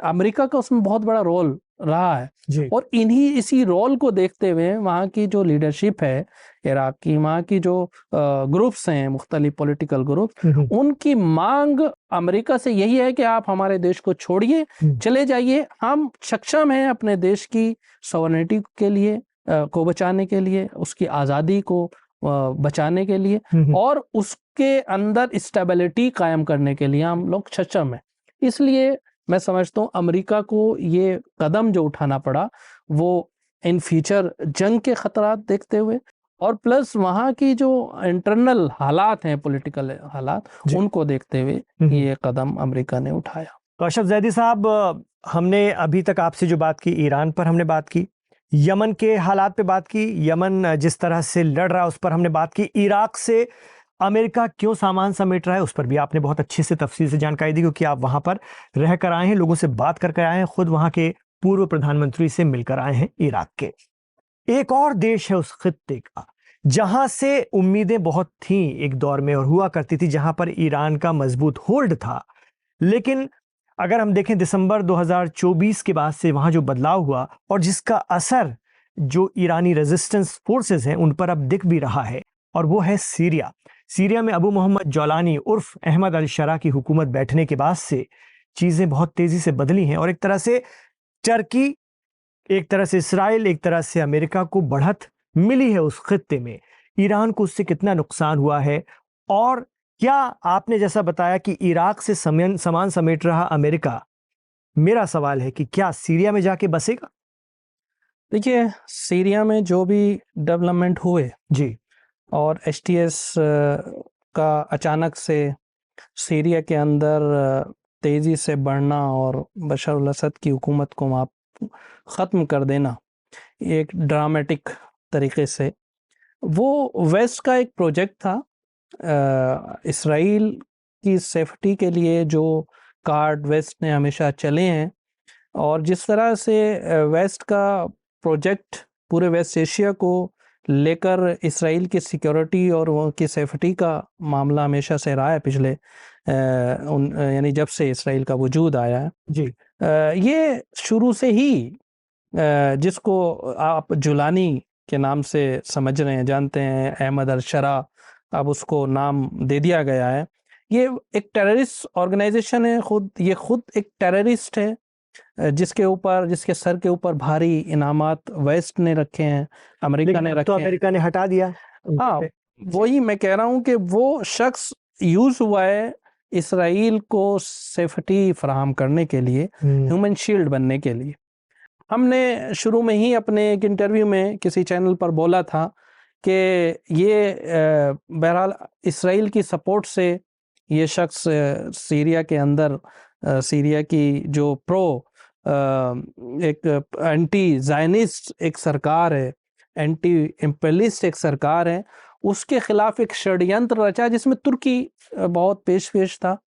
Speaker 2: अमेरिका का उसमें बहुत बड़ा रोल रहा है। और इसी रोल को देखते हुए वहाँ की जो लीडरशिप है इराक की, वहाँ की जो ग्रुप्स हैं, मुख्तलिफ पॉलिटिकल ग्रुप, उनकी मांग अमेरिका से यही है कि आप हमारे देश को छोड़िए, चले जाइए, हम सक्षम हैं अपने देश की सॉवरेनिटी के लिए को बचाने के लिए, उसकी आज़ादी को बचाने के लिए, और उसके अंदर स्टेबिलिटी कायम करने के लिए हम लोग सक्षम हैं। इसलिए मैं समझता हूँ अमेरिका को ये कदम जो उठाना पड़ा, वो इन फ्यूचर जंग के खतरात देखते हुए, और प्लस वहाँ की जो इंटरनल हालात हैं, पॉलिटिकल हालात, उनको देखते हुए ये कदम अमेरिका ने उठाया।
Speaker 1: तो अशरफ जैदी साहब, हमने अभी तक आपसे जो बात की, ईरान पर हमने बात की, यमन के हालात पे बात की, यमन जिस तरह से लड़ रहा है उस पर हमने बात की, इराक से अमेरिका क्यों सामान समेट रहा है उस पर भी आपने बहुत अच्छी से तफसील से जानकारी दी, क्योंकि आप वहां पर रह कर आए हैं, लोगों से बात करके आए हैं, खुद वहां के पूर्व प्रधानमंत्री से मिलकर आए हैं इराक के। एक और देश है उस खित्ते का जहां से उम्मीदें बहुत थीं एक दौर में और हुआ करती थी, जहां पर ईरान का मजबूत होल्ड था, लेकिन अगर हम देखें दिसंबर 2024 के बाद से वहां जो बदलाव हुआ और जिसका असर जो ईरानी रेजिस्टेंस फोर्सेस हैं उन पर अब दिख भी रहा है, और वो है सीरिया। सीरिया में अबू मोहम्मद जौलानी उर्फ अहमद अल शरा की हुकूमत बैठने के बाद से चीज़ें बहुत तेज़ी से बदली हैं, और एक तरह से टर्की, एक तरह से इसराइल, एक तरह से अमेरिका को बढ़त मिली है उस खित्ते में। ईरान को उससे कितना नुकसान हुआ है, और क्या आपने जैसा बताया कि इराक से सामान समेट रहा अमेरिका, मेरा सवाल है कि क्या सीरिया में जाके बसेगा?
Speaker 2: देखिए, सीरिया में जो भी डेवलपमेंट हुए
Speaker 1: जी,
Speaker 2: और एचटीएस का अचानक से सीरिया के अंदर तेज़ी से बढ़ना और बशर अल असद की हुकूमत को वहाँ ख़त्म कर देना एक ड्रामेटिक तरीके से, वो वेस्ट का एक प्रोजेक्ट था। इसराइल की सेफ्टी के लिए जो कार्ड वेस्ट ने हमेशा चले हैं, और जिस तरह से वेस्ट का प्रोजेक्ट पूरे वेस्ट एशिया को लेकर इसराइल की सिक्योरिटी और उनकी सेफ्टी का मामला हमेशा से रहा है पिछले यानी जब से इसराइल का वजूद आया है।
Speaker 1: जी,
Speaker 2: ये शुरू से ही जिसको आप जुलानी के नाम से समझ रहे हैं, जानते हैं, अहमद अल शरा, अब उसको नाम दे दिया गया है। ये एक टेररिस्ट ऑर्गेनाइजेशन है, ये खुद एक टेररिस्ट है, जिसके सर के ऊपर भारी इनामात वेस्ट ने रखे हैं, अमेरिका ने
Speaker 1: लेकिन अब
Speaker 2: रखे
Speaker 1: तो
Speaker 2: हैं।
Speaker 1: अमेरिका ने हटा दिया।
Speaker 2: हाँ, वही मैं कह रहा हूँ कि वो शख्स यूज हुआ है इसराइल को सेफ्टी फराहम करने के लिए, ह्यूमन शील्ड बनने के लिए। हमने शुरू में ही अपने एक इंटरव्यू में किसी चैनल पर बोला था कि ये बहरहाल इसराइल की सपोर्ट से ये शख्स सीरिया के अंदर सीरिया की जो एक एंटी जायनिस्ट एक सरकार है, एंटी इम्पेलिस्ट एक सरकार है, उसके खिलाफ एक षड्यंत्र रचा जिसमें तुर्की बहुत पेश था,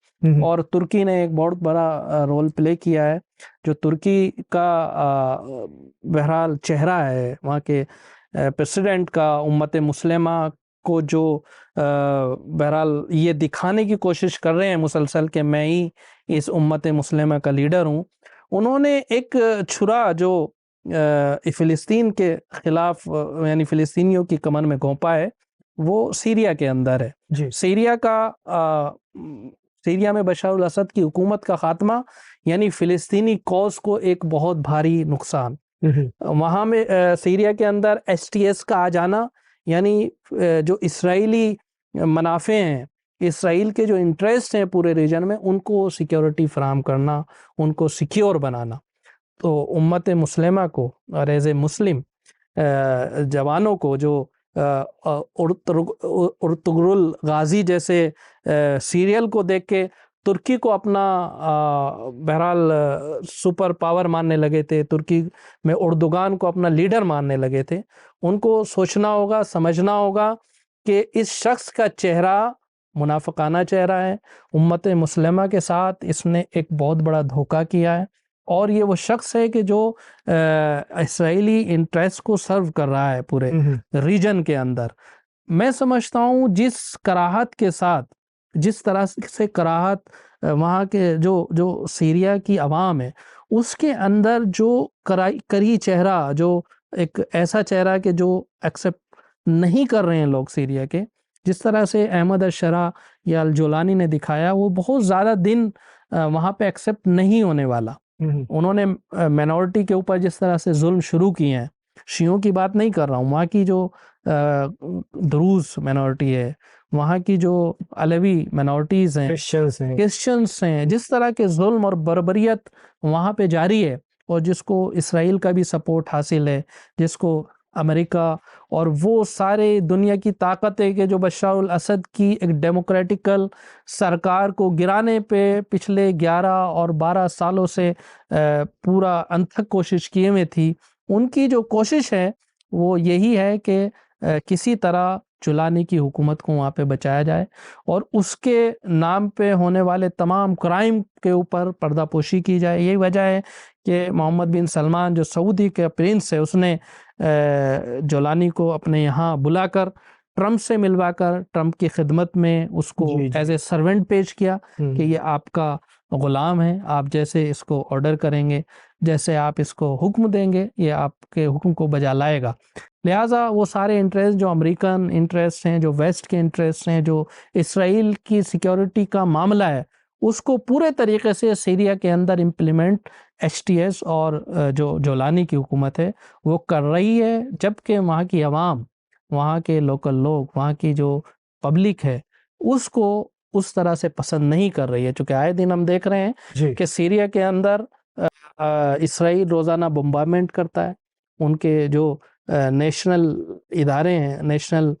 Speaker 2: और तुर्की ने एक बहुत बड़ा रोल प्ले किया है। जो तुर्की का बहरहाल चेहरा है, वहाँ के प्रेसिडेंट का उम्मत मुस्लिमा को जो बहरहाल ये दिखाने की कोशिश कर रहे हैं मुसलसल कि मैं ही इस उम्मत मुस्लिमा का लीडर हूँ, उन्होंने एक छुरा जो फ़िलिस्तीन के ख़िलाफ़ यानी फ़िलिस्तीनियों की कमर में घोंपा है, वो सीरिया के अंदर है।
Speaker 1: जी,
Speaker 2: सीरिया में बशर अल असद की हुकूमत का ख़ात्मा यानी फ़िलिस्तीनी कौज़ को एक बहुत भारी नुकसान। वहाँ में सीरिया के अंदर एसटीएस का आ जाना यानी जो इस्राएली मुनाफे हैं, इसराइल के जो इंटरेस्ट हैं पूरे रीजन में, उनको सिक्योरिटी फराहम करना, उनको सिक्योर बनाना। तो उम्मत मुस्लिमा को और एज ए मुस्लिम जवानों को जो उर्तुगरुल गाजी जैसे सीरियल को देख के तुर्की को अपना बहरहाल सुपर पावर मानने लगे थे, तुर्की में उर्दुगान को अपना लीडर मानने लगे थे, उनको सोचना होगा, समझना होगा कि इस शख्स का चेहरा मुनाफिकाना चेहरा है। उम्मत मुस्लिमा के साथ इसने एक बहुत बड़ा धोखा किया है, और ये वो शख्स है कि जो इसराइली इंटरेस्ट को सर्व कर रहा है पूरे रीजन के अंदर। मैं समझता हूँ जिस कराहत के साथ, जिस तरह से कराहत वहाँ के जो सीरिया की आवाम है, उसके अंदर जो करी चेहरा, जो एक ऐसा चेहरा कि जो एक्सेप्ट नहीं कर रहे हैं लोग सीरिया के, जिस तरह से अहमद अल-शरा या अल-जोलानी ने दिखाया, वो बहुत ज़्यादा दिन वहाँ पे एक्सेप्ट नहीं होने वाला। उन्होंने माइनॉरिटी के ऊपर जिस तरह से जुल्म शुरू किए हैं, शियों की बात नहीं कर रहा हूँ, वहाँ की जो द्रूज़ माइनॉरिटी है, वहाँ की जो अलवी माइनॉरिटीज़ हैं, क्रिश्चियंस हैं, जिस तरह के जुल्म और बर्बरियत वहाँ पे जारी है, और जिसको इसराइल का भी सपोर्ट हासिल है, जिसको अमेरिका और वो सारे दुनिया की ताकत है कि जो बशर अल असद की एक डेमोक्रेटिकल सरकार को गिराने पे पिछले 11 और 12 सालों से पूरा अनथक कोशिश किए हुए थी, उनकी जो कोशिश है वो यही है कि किसी तरह जुलानी की हुकूमत को वहाँ पे बचाया जाए, और उसके नाम पे होने वाले तमाम क्राइम के ऊपर पर्दापोशी की जाए। यही वजह है कि मोहम्मद बिन सलमान जो सऊदी के प्रिंस है, उसने जोलानी को अपने यहाँ बुलाकर ट्रंप से मिलवाकर ट्रंप की खिदमत में उसको एज ए सर्वेंट पेश किया कि ये आपका गुलाम है, आप जैसे इसको ऑर्डर करेंगे जैसे आप इसको हुक्म देंगे ये आपके हुक्म को बजा लाएगा। लिहाजा वो सारे इंटरेस्ट जो अमेरिकन इंटरेस्ट हैं, जो वेस्ट के इंटरेस्ट हैं, जो इसराइल की सिक्योरिटी का मामला है, उसको पूरे तरीके से सीरिया के अंदर इम्प्लीमेंट एचटीएस और जो जोलानी की हुकूमत है वो कर रही है, जबकि वहाँ की आवाम, वहाँ के लोकल लोग, वहाँ की जो पब्लिक है उसको उस तरह से पसंद नहीं कर रही है। चूँकि आए दिन हम देख रहे हैं कि सीरिया के अंदर इसराइल रोज़ाना बम्बारमेंट करता है, उनके जो नेशनल इदारे हैं, नेशनल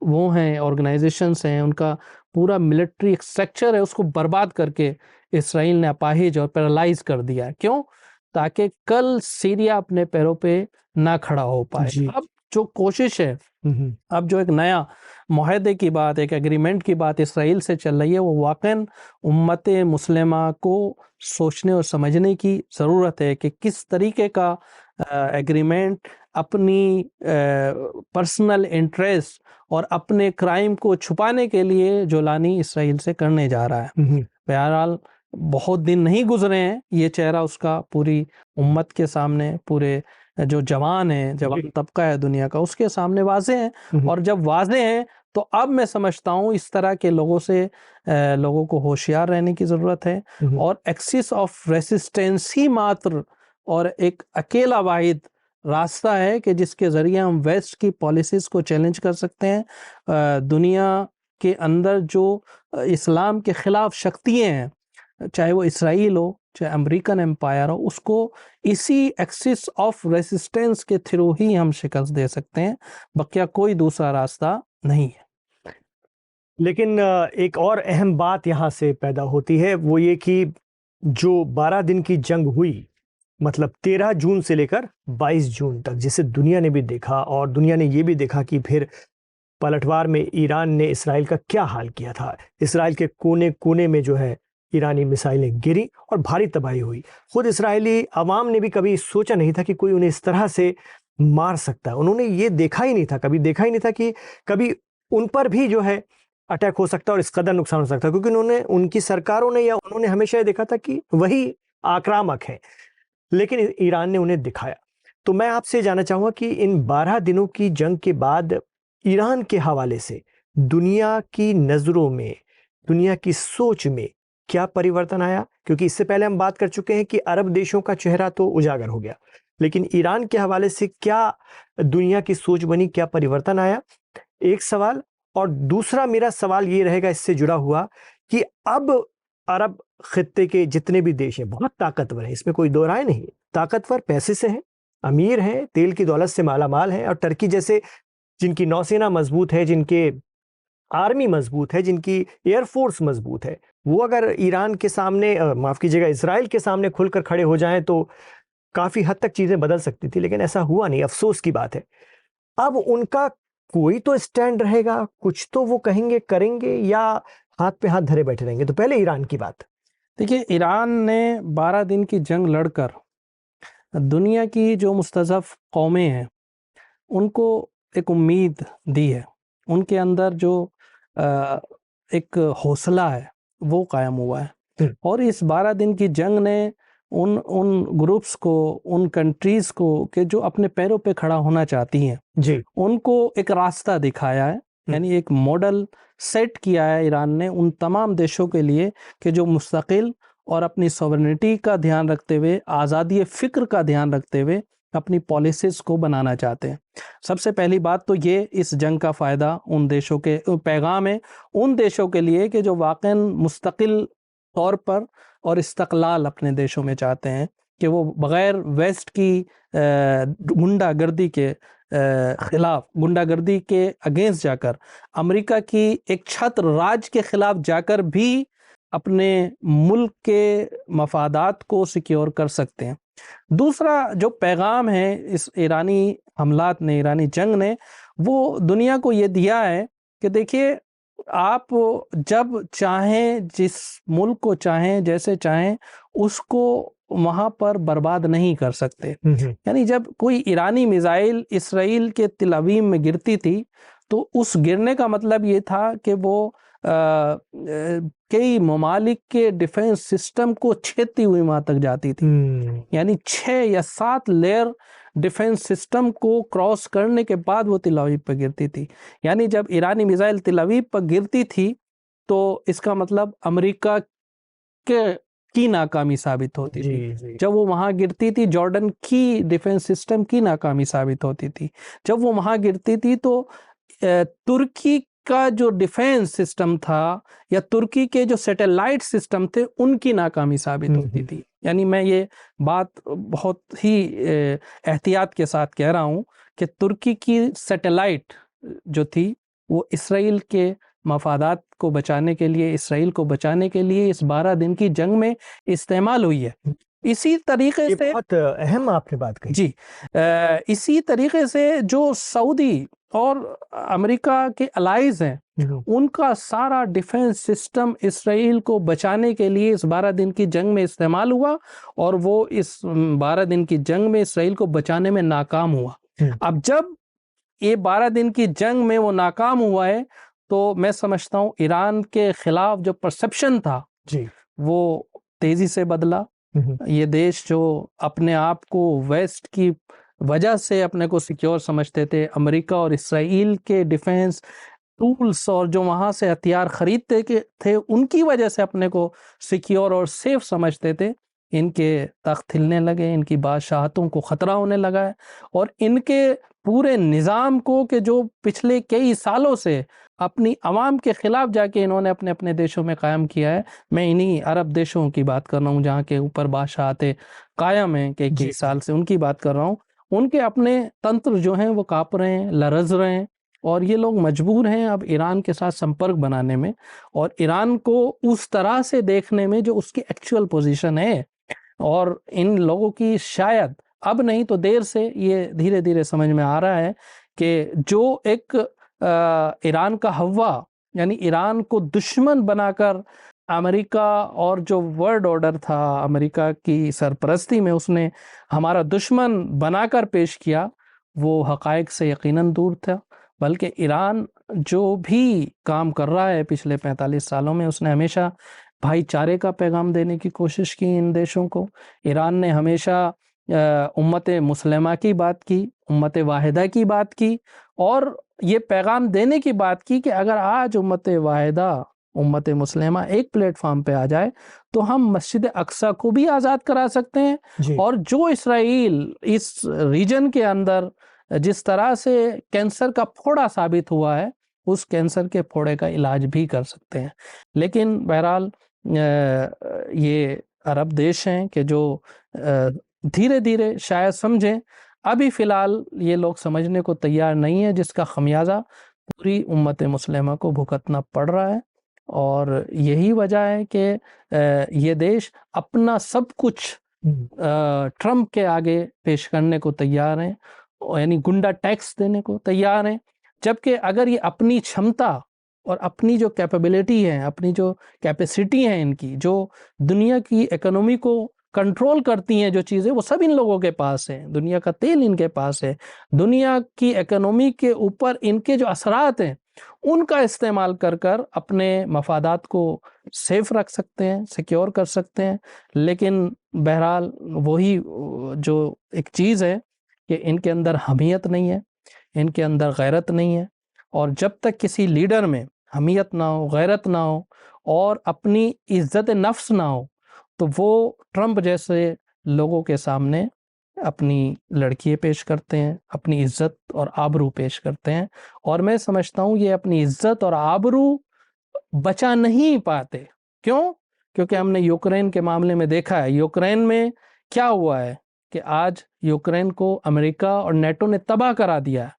Speaker 2: वो हैं, ऑर्गेनाइजेशंस हैं, उनका पूरा मिलिट्री स्ट्रक्चर है, उसको बर्बाद करके इसराइल ने अपाहिज और पैरालाइज कर दिया है। क्यों? ताकि कल सीरिया अपने पैरों पे ना खड़ा हो पाए। अब जो कोशिश है, अब जो एक नया मुआहदे की बात, एक एग्रीमेंट की बात इसराइल से चल रही है, वो वाकई उम्मत मुस्लिमा को सोचने और समझने की ज़रूरत है कि किस तरीके का एग्रीमेंट अपनी पर्सनल इंटरेस्ट और अपने क्राइम को छुपाने के लिए जोलानी इसराइल से करने जा रहा है। बहरहाल बहुत दिन नहीं गुजरे हैं, ये चेहरा उसका पूरी उम्मत के सामने, पूरे जो जवान है, जवान तबका है दुनिया का, उसके सामने वाज़े हैं। और जब वाज़े हैं तो अब मैं समझता हूँ इस तरह के लोगों से लोगों को होशियार रहने की ज़रूरत है और एक्सिस ऑफ रेसिस्टेंस ही मात्र और एक अकेला वाहिद रास्ता है कि जिसके ज़रिए हम वेस्ट की पॉलिसीज़ को चैलेंज कर सकते हैं। दुनिया के अंदर जो इस्लाम के ख़िलाफ़ शक्तियाँ हैं, चाहे वो इसराइल हो, चाहे अमेरिकन एम्पायर हो, उसको इसी एक्सिस ऑफ रेसिस्टेंस के थ्रू ही हम शिकस्त दे सकते हैं, बकिया कोई दूसरा रास्ता नहीं है।
Speaker 1: लेकिन एक और अहम बात यहाँ से पैदा होती है, वो ये कि जो 12 दिन की जंग हुई, मतलब 13 जून से लेकर 22 जून तक, जिसे दुनिया ने भी देखा और दुनिया ने ये भी देखा कि फिर पलटवार में ईरान ने इसराइल का क्या हाल किया था। इसराइल के कोने कोने में जो है ईरानी मिसाइलें गिरी और भारी तबाही हुई। खुद इसराइली अवाम ने भी कभी सोचा नहीं था कि कोई उन्हें इस तरह से मार सकता है। उन्होंने ये देखा ही नहीं था, कभी देखा ही नहीं था कि कभी उन पर भी जो है अटैक हो सकता है और इस कदर नुकसान हो सकता है, क्योंकि उन्होंने, उनकी सरकारों ने या उन्होंने हमेशा ये देखा था कि वही आक्रामक है, लेकिन ईरान ने उन्हें दिखाया। तो मैं आपसे जानना चाहूँगा कि इन 12 दिनों की जंग के बाद ईरान के हवाले से दुनिया की नज़रों में, दुनिया की सोच में क्या परिवर्तन आया? क्योंकि इससे पहले हम बात कर चुके हैं कि अरब देशों का चेहरा तो उजागर हो गया, लेकिन ईरान के हवाले से क्या दुनिया की सोच बनी, क्या परिवर्तन आया? एक सवाल। और दूसरा मेरा सवाल ये रहेगा इससे जुड़ा हुआ कि अब अरब खित्ते के जितने भी देश हैं बहुत ताकतवर हैं, इसमें कोई दो राय नहीं। ताकतवर पैसे से हैं, अमीर हैं, तेल की दौलत से मालामाल हैं, और टर्की जैसे जिनकी नौसेना मजबूत है, जिनके आर्मी मजबूत है, जिनकी एयरफोर्स मजबूत है, वो अगर ईरान के सामने, माफ कीजिएगा, इसराइल के सामने खुलकर खड़े हो जाएं तो काफी हद तक चीजें बदल सकती थी, लेकिन ऐसा हुआ नहीं। अफसोस की बात है। अब उनका कोई तो स्टैंड रहेगा, कुछ तो वो कहेंगे, करेंगे, या हाथ पे हाथ धरे बैठे रहेंगे? तो पहले ईरान की बात।
Speaker 2: देखिए, ईरान ने 12 दिन की जंग लड़कर दुनिया की जो मुस्तज़फ़ कौमें हैं उनको एक उम्मीद दी है। उनके अंदर जो एक हौसला है वो कायम हुआ है। और इस 12 दिन की जंग ने उन ग्रुप्स को, उन कंट्रीज़ को कि जो अपने पैरों पे खड़ा होना चाहती हैं
Speaker 1: जी,
Speaker 2: उनको एक रास्ता दिखाया है। यानी एक मॉडल सेट किया है ईरान ने उन तमाम देशों के लिए कि जो मुस्तकिल और अपनी सॉवरेनिटी का ध्यान रखते हुए, आज़ादी फ़िक्र का ध्यान रखते हुए अपनी पॉलिसीज़ को बनाना चाहते हैं। सबसे पहली बात तो ये, इस जंग का फ़ायदा उन देशों के, पैगाम है उन देशों के लिए कि जो वाक़ई मुस्तकिल तौर पर और इस्तक़लाल अपने देशों में चाहते हैं, कि वो बग़ैर वेस्ट की गुंडागर्दी के ख़िलाफ़, गुंडागर्दी के अगेंस्ट जाकर, अमेरिका की एक छत्र राज के ख़िलाफ़ जाकर भी अपने मुल्क के मफादात को सिक्योर कर सकते हैं। दूसरा जो पैगाम है इस ईरानी हमलात ने, ईरानी जंग ने, वो दुनिया को ये दिया है कि देखिए, आप जब चाहें, जिस मुल्क को चाहें, जैसे चाहें, उसको वहाँ पर बर्बाद नहीं कर सकते। यानी जब कोई ईरानी मिसाइल इसराइल के तिल अवीव में गिरती थी तो उस गिरने का मतलब ये था कि वो कई ममालिक के डिफेंस सिस्टम को छेदती हुई वहां तक जाती थी। यानी 6 या 7 लेयर डिफेंस सिस्टम को क्रॉस करने के बाद वो तिल अवीव पर गिरती थी। यानी जब ईरानी मिसाइल तिल अवीव पर गिरती थी तो इसका मतलब अमेरिका की नाकामी साबित होती थी। जब वो वहां गिरती थी जॉर्डन की डिफेंस सिस्टम की नाकामी साबित होती थी। जब वो वहां गिरती थी तो तुर्की का जो डिफेंस सिस्टम था या तुर्की के जो सैटेलाइट सिस्टम थे उनकी नाकामी साबित होती थी। यानी मैं ये बात बहुत ही एहतियात के साथ कह रहा हूं कि तुर्की की सैटेलाइट जो थी वो इसराइल के मफादात को बचाने के लिए, इसराइल को बचाने के लिए इस 12 दिन की जंग में इस्तेमाल हुई है। इसी तरीके से
Speaker 1: बहुत अहम आपने बात कही
Speaker 2: जी। इसी तरीके से जो सऊदी और अमेरिका के अलाइज हैं उनका सारा डिफेंस सिस्टम इसराइल को बचाने के लिए इस 12 दिन की जंग में इस्तेमाल हुआ और वो इस 12 दिन की जंग में इसराइल को बचाने में नाकाम हुआ। अब जब ये 12 दिन की जंग में वो नाकाम हुआ है तो मैं समझता हूँ ईरान के खिलाफ जो परसेप्शन था
Speaker 1: जी
Speaker 2: वो तेजी से बदला। ये देश जो अपने आप को वेस्ट की वजह से अपने को सिक्योर समझते थे, अमेरिका और इसराइल के डिफेंस टूल्स और जो वहां से हथियार खरीदते थे उनकी वजह से अपने को सिक्योर और सेफ समझते थे, इनके तख्त हिलने लगे, इनकी बादशाहतों को खतरा होने लगा है और इनके पूरे निज़ाम को कि जो पिछले कई सालों से अपनी आवाम के खिलाफ जाके इन्होंने अपने अपने देशों में कायम किया है। मैं इन्हीं अरब देशों की बात कर रहा हूँ जहाँ के ऊपर बादशाहतें कायम हैं कई साल से, उनकी बात कर रहा हूँ। उनके अपने तंत्र जो हैं वो काँप रहे हैं, लरज़ रहे हैं और ये लोग मजबूर हैं अब ईरान के साथ संपर्क बनाने में और ईरान को उस तरह से देखने में जो उसकी एक्चुअल पोजीशन है। और इन लोगों की शायद अब नहीं तो देर से ये धीरे धीरे समझ में आ रहा है कि जो एक ईरान का हवा यानी ईरान को दुश्मन बनाकर अमेरिका और जो वर्ल्ड ऑर्डर था अमेरिका की सरपरस्ती में उसने हमारा दुश्मन बनाकर पेश किया वो हकायक से यकीनन दूर था। बल्कि ईरान जो भी काम कर रहा है पिछले 45 सालों में उसने हमेशा भाईचारे का पैगाम देने की कोशिश की इन देशों को। ईरान ने हमेशा उम्मत मुस्लिमा की बात की, उम्मत वाहिदा की बात की और ये पैगाम देने की बात की कि अगर आज उम्मत वाहिदा उम्मत मुस्लिमा एक प्लेटफॉर्म पे आ जाए तो हम मस्जिद अक्सा को भी आज़ाद करा सकते हैं और जो इसराइल इस रीजन के अंदर जिस तरह से कैंसर का फोड़ा साबित हुआ है उस कैंसर के फोड़े का इलाज भी कर सकते हैं। लेकिन बहरहाल ये अरब देश हैं कि जो धीरे धीरे शायद समझें, अभी फ़िलहाल ये लोग समझने को तैयार नहीं है जिसका खमियाजा पूरी उम्मत मुस्लिमा को भुगतना पड़ रहा है। और यही वजह है कि ये देश अपना सब कुछ ट्रंप के आगे पेश करने को तैयार हैं, यानी गुंडा टैक्स देने को तैयार हैं। जबकि अगर ये अपनी क्षमता और अपनी जो कैपेबिलिटी है, अपनी जो कैपेसिटी है इनकी, जो दुनिया की इकोनॉमी को कंट्रोल करती हैं जो चीज़ें, वो सब इन लोगों के पास है। दुनिया का तेल इनके पास है, दुनिया की इकोनॉमी के ऊपर इनके जो असरात हैं उनका इस्तेमाल कर कर अपने मफादात को सेफ रख सकते हैं, सिक्योर कर सकते हैं। लेकिन बहरहाल वही जो एक चीज़ है कि इनके अंदर हमियत नहीं है, इनके अंदर गैरत नहीं है। और जब तक किसी लीडर में हमियत ना हो, गैरत ना हो और अपनी इज्जत नफ्स ना हो तो वो ट्रंप जैसे लोगों के सामने अपनी लड़कियाँ पेश करते हैं, अपनी इज्जत और आबरू पेश करते हैं। और मैं समझता हूँ ये अपनी इज्जत और आबरू बचा नहीं पाते। क्यों? क्योंकि हमने यूक्रेन के मामले में देखा है। यूक्रेन में क्या हुआ है कि आज यूक्रेन को अमेरिका और नेटो ने तबाह करा दिया है,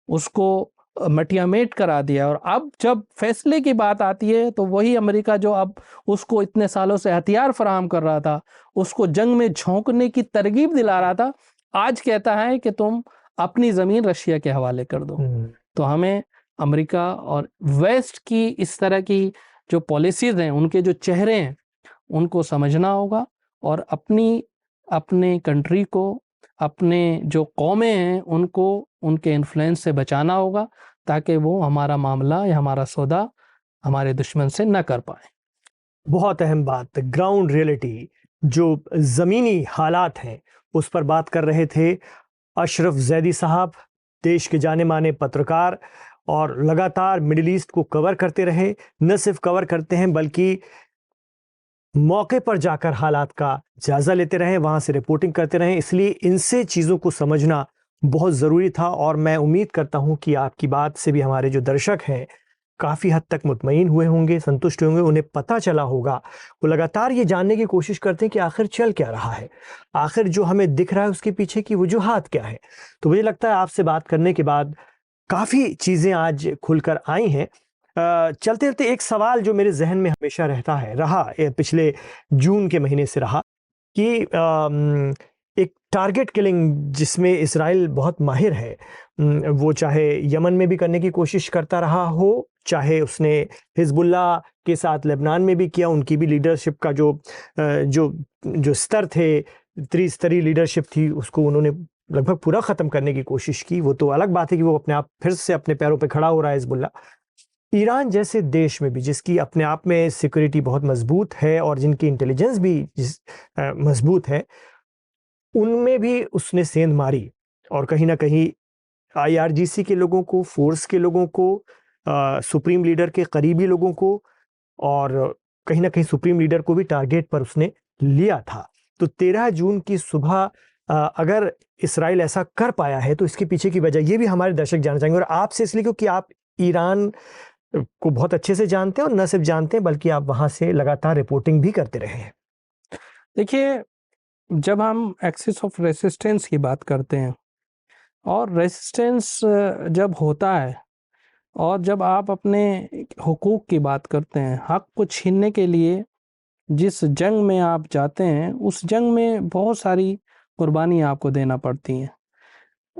Speaker 2: उसको मटियामेट करा दिया। और अब जब फैसले की बात आती है तो वही अमेरिका जो अब उसको इतने सालों से हथियार फराहम कर रहा था, उसको जंग में झोंकने की तरगीब दिला रहा था, आज कहता है कि तुम अपनी ज़मीन रशिया के हवाले कर दो। तो हमें अमेरिका और वेस्ट की इस तरह की जो पॉलिसीज़ हैं, उनके जो चेहरे हैं, उनको समझना होगा और अपने कंट्री को, अपने जो कौमें हैं उनको उनके इन्फ्लुएंस से बचाना होगा ताकि वो हमारा मामला या हमारा सौदा हमारे दुश्मन से न कर पाए।
Speaker 1: बहुत अहम बात, ग्राउंड रियलिटी, जो ज़मीनी हालात हैं, उस पर बात कर रहे थे अशरफ ज़ैदी साहब, देश के जाने-माने पत्रकार, और लगातार मिडिल ईस्ट को कवर करते रहे। न सिर्फ कवर करते हैं बल्कि मौके पर जाकर हालात का जायजा लेते रहे, वहां से रिपोर्टिंग करते रहे, इसलिए इनसे चीज़ों को समझना बहुत ज़रूरी था। और मैं उम्मीद करता हूं कि आपकी बात से भी हमारे जो दर्शक हैं काफ़ी हद तक मुतमईन हुए होंगे, संतुष्ट होंगे, उन्हें पता चला होगा। वो लगातार ये जानने की कोशिश करते हैं कि आखिर चल क्या रहा है, आखिर जो हमें दिख रहा है उसके पीछे की वजूहात क्या है। तो मुझे लगता है आपसे बात करने के बाद काफ़ी चीज़ें आज खुलकर आई हैं। चलते-चलते एक सवाल जो मेरे ज़हन में हमेशा रहता है, रहा पिछले जून के महीने से रहा, कि एक टारगेट किलिंग जिसमें इज़राइल बहुत माहिर है, वो चाहे यमन में भी करने की कोशिश करता रहा हो, चाहे उसने हिज़्बुल्लाह के साथ लेबनान में भी किया, उनकी भी लीडरशिप का जो स्तर थे, त्रिस्तरीय लीडरशिप थी, उसको उन्होंने लगभग पूरा ख़त्म करने की कोशिश की। वो तो अलग बात है कि वो अपने आप फिर से अपने पैरों पे खड़ा हो रहा है हिज़्बुल्लाह। ईरान जैसे देश में भी, जिसकी अपने आप में सिक्योरिटी बहुत मज़बूत है और जिनकी इंटेलिजेंस भी मज़बूत है, उनमें भी उसने सेंध मारी, और कहीं न कहीं आईआरजीसी के लोगों को, फ़ोर्स के लोगों को, सुप्रीम लीडर के करीबी लोगों को, और कहीं न कहीं सुप्रीम लीडर को भी टारगेट पर उसने लिया था। तो 13 जून की सुबह अगर इज़राइल ऐसा कर पाया है, तो इसके पीछे की वजह ये भी हमारे दर्शक जानना चाहेंगे, और आपसे इसलिए क्योंकि आप ईरान को बहुत अच्छे से जानते हैं, और न सिर्फ जानते हैं बल्कि आप वहाँ से लगातार रिपोर्टिंग भी करते रहे हैं।
Speaker 2: देखिए, जब हम एक्सिस ऑफ रेसिस्टेंस की बात करते हैं और रेसिस्टेंस जब होता है और जब आप अपने हुकूक की बात करते हैं, हक को छीनने के लिए जिस जंग में आप जाते हैं, उस जंग में बहुत सारी कुर्बानी आपको देना पड़ती हैं।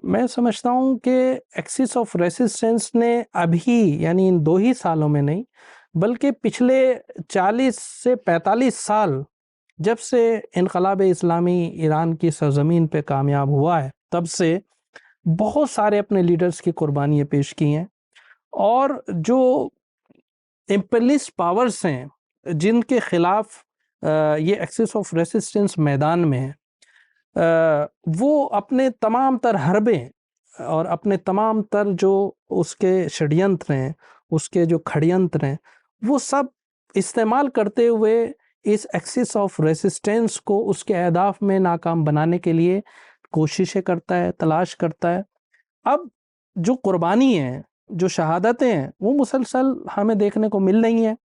Speaker 2: मैं समझता हूँ कि एक्सिस ऑफ रेसिस्टेंस ने अभी, यानी इन 2 ही सालों में नहीं, बल्कि पिछले 40 से 45 साल, जब से इनकलाब इस्लामी ईरान की सरज़मीन पे कामयाब हुआ है, तब से बहुत सारे अपने लीडर्स की कुर्बानियाँ पेश की हैं। और जो इम्पेरियलिस्ट पावर्स हैं, जिनके खिलाफ ये एक्सिस ऑफ रेसिस्टेंस मैदान में है, वो अपने तमाम तर हरबे और अपने तमाम तर जो उसके षड्यंत्र हैं, उसके जो खड़यंत्र हैं, वो सब इस्तेमाल करते हुए इस एक्सिस ऑफ रेसिस्टेंस को उसके अहदाफ में नाकाम बनाने के लिए कोशिशें करता है, तलाश करता है। अब जो कुर्बानी है, जो शहादतें हैं, वो मुसलसल हमें देखने को मिल रही हैं,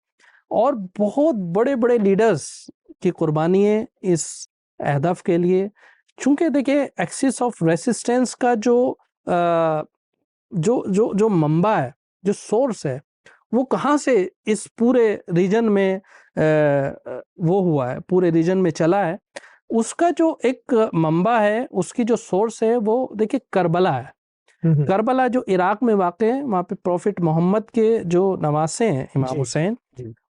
Speaker 2: और बहुत बड़े-बड़े लीडर्स की कुर्बानी है इस अहदफ के लिए। चूँकि देखिए, एक्सिस ऑफ रेसिस्टेंस का जो मंबा है, जो सोर्स है, वो कहाँ से इस पूरे रीजन में वो हुआ है, पूरे रीजन में चला है, उसका जो एक मंबा है, उसकी जो सोर्स है, वो देखिए करबला है। करबला जो इराक में वाक़ है, वहाँ पे प्रॉफिट मोहम्मद के जो नवासे हैं, इमाम हुसैन,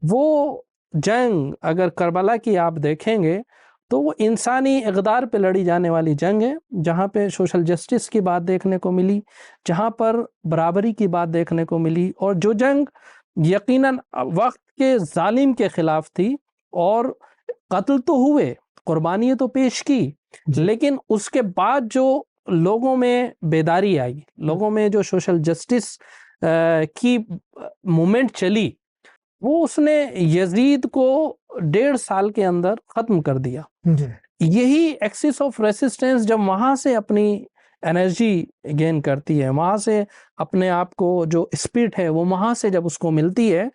Speaker 2: वो जंग अगर करबला की आप देखेंगे तो वो इंसानी इक़दार पे लड़ी जाने वाली जंग है, जहाँ पे सोशल जस्टिस की बात देखने को मिली, जहाँ पर बराबरी की बात देखने को मिली, और जो जंग यकीनन वक्त के जालिम के खिलाफ थी, और कत्ल तो हुए, कुर्बानियाँ तो पेश की, लेकिन उसके बाद जो लोगों में बेदारी आई, लोगों में जो सोशल जस्टिस की मूवमेंट चली, वो उसने यजीद को 1.5 साल के अंदर ख़त्म कर दिया। यही एक्सिस ऑफ रेसिस्टेंस जब वहाँ से अपनी एनर्जी गेन करती है, वहाँ से अपने आप को जो स्पिरिट है वो वहाँ से जब उसको मिलती है,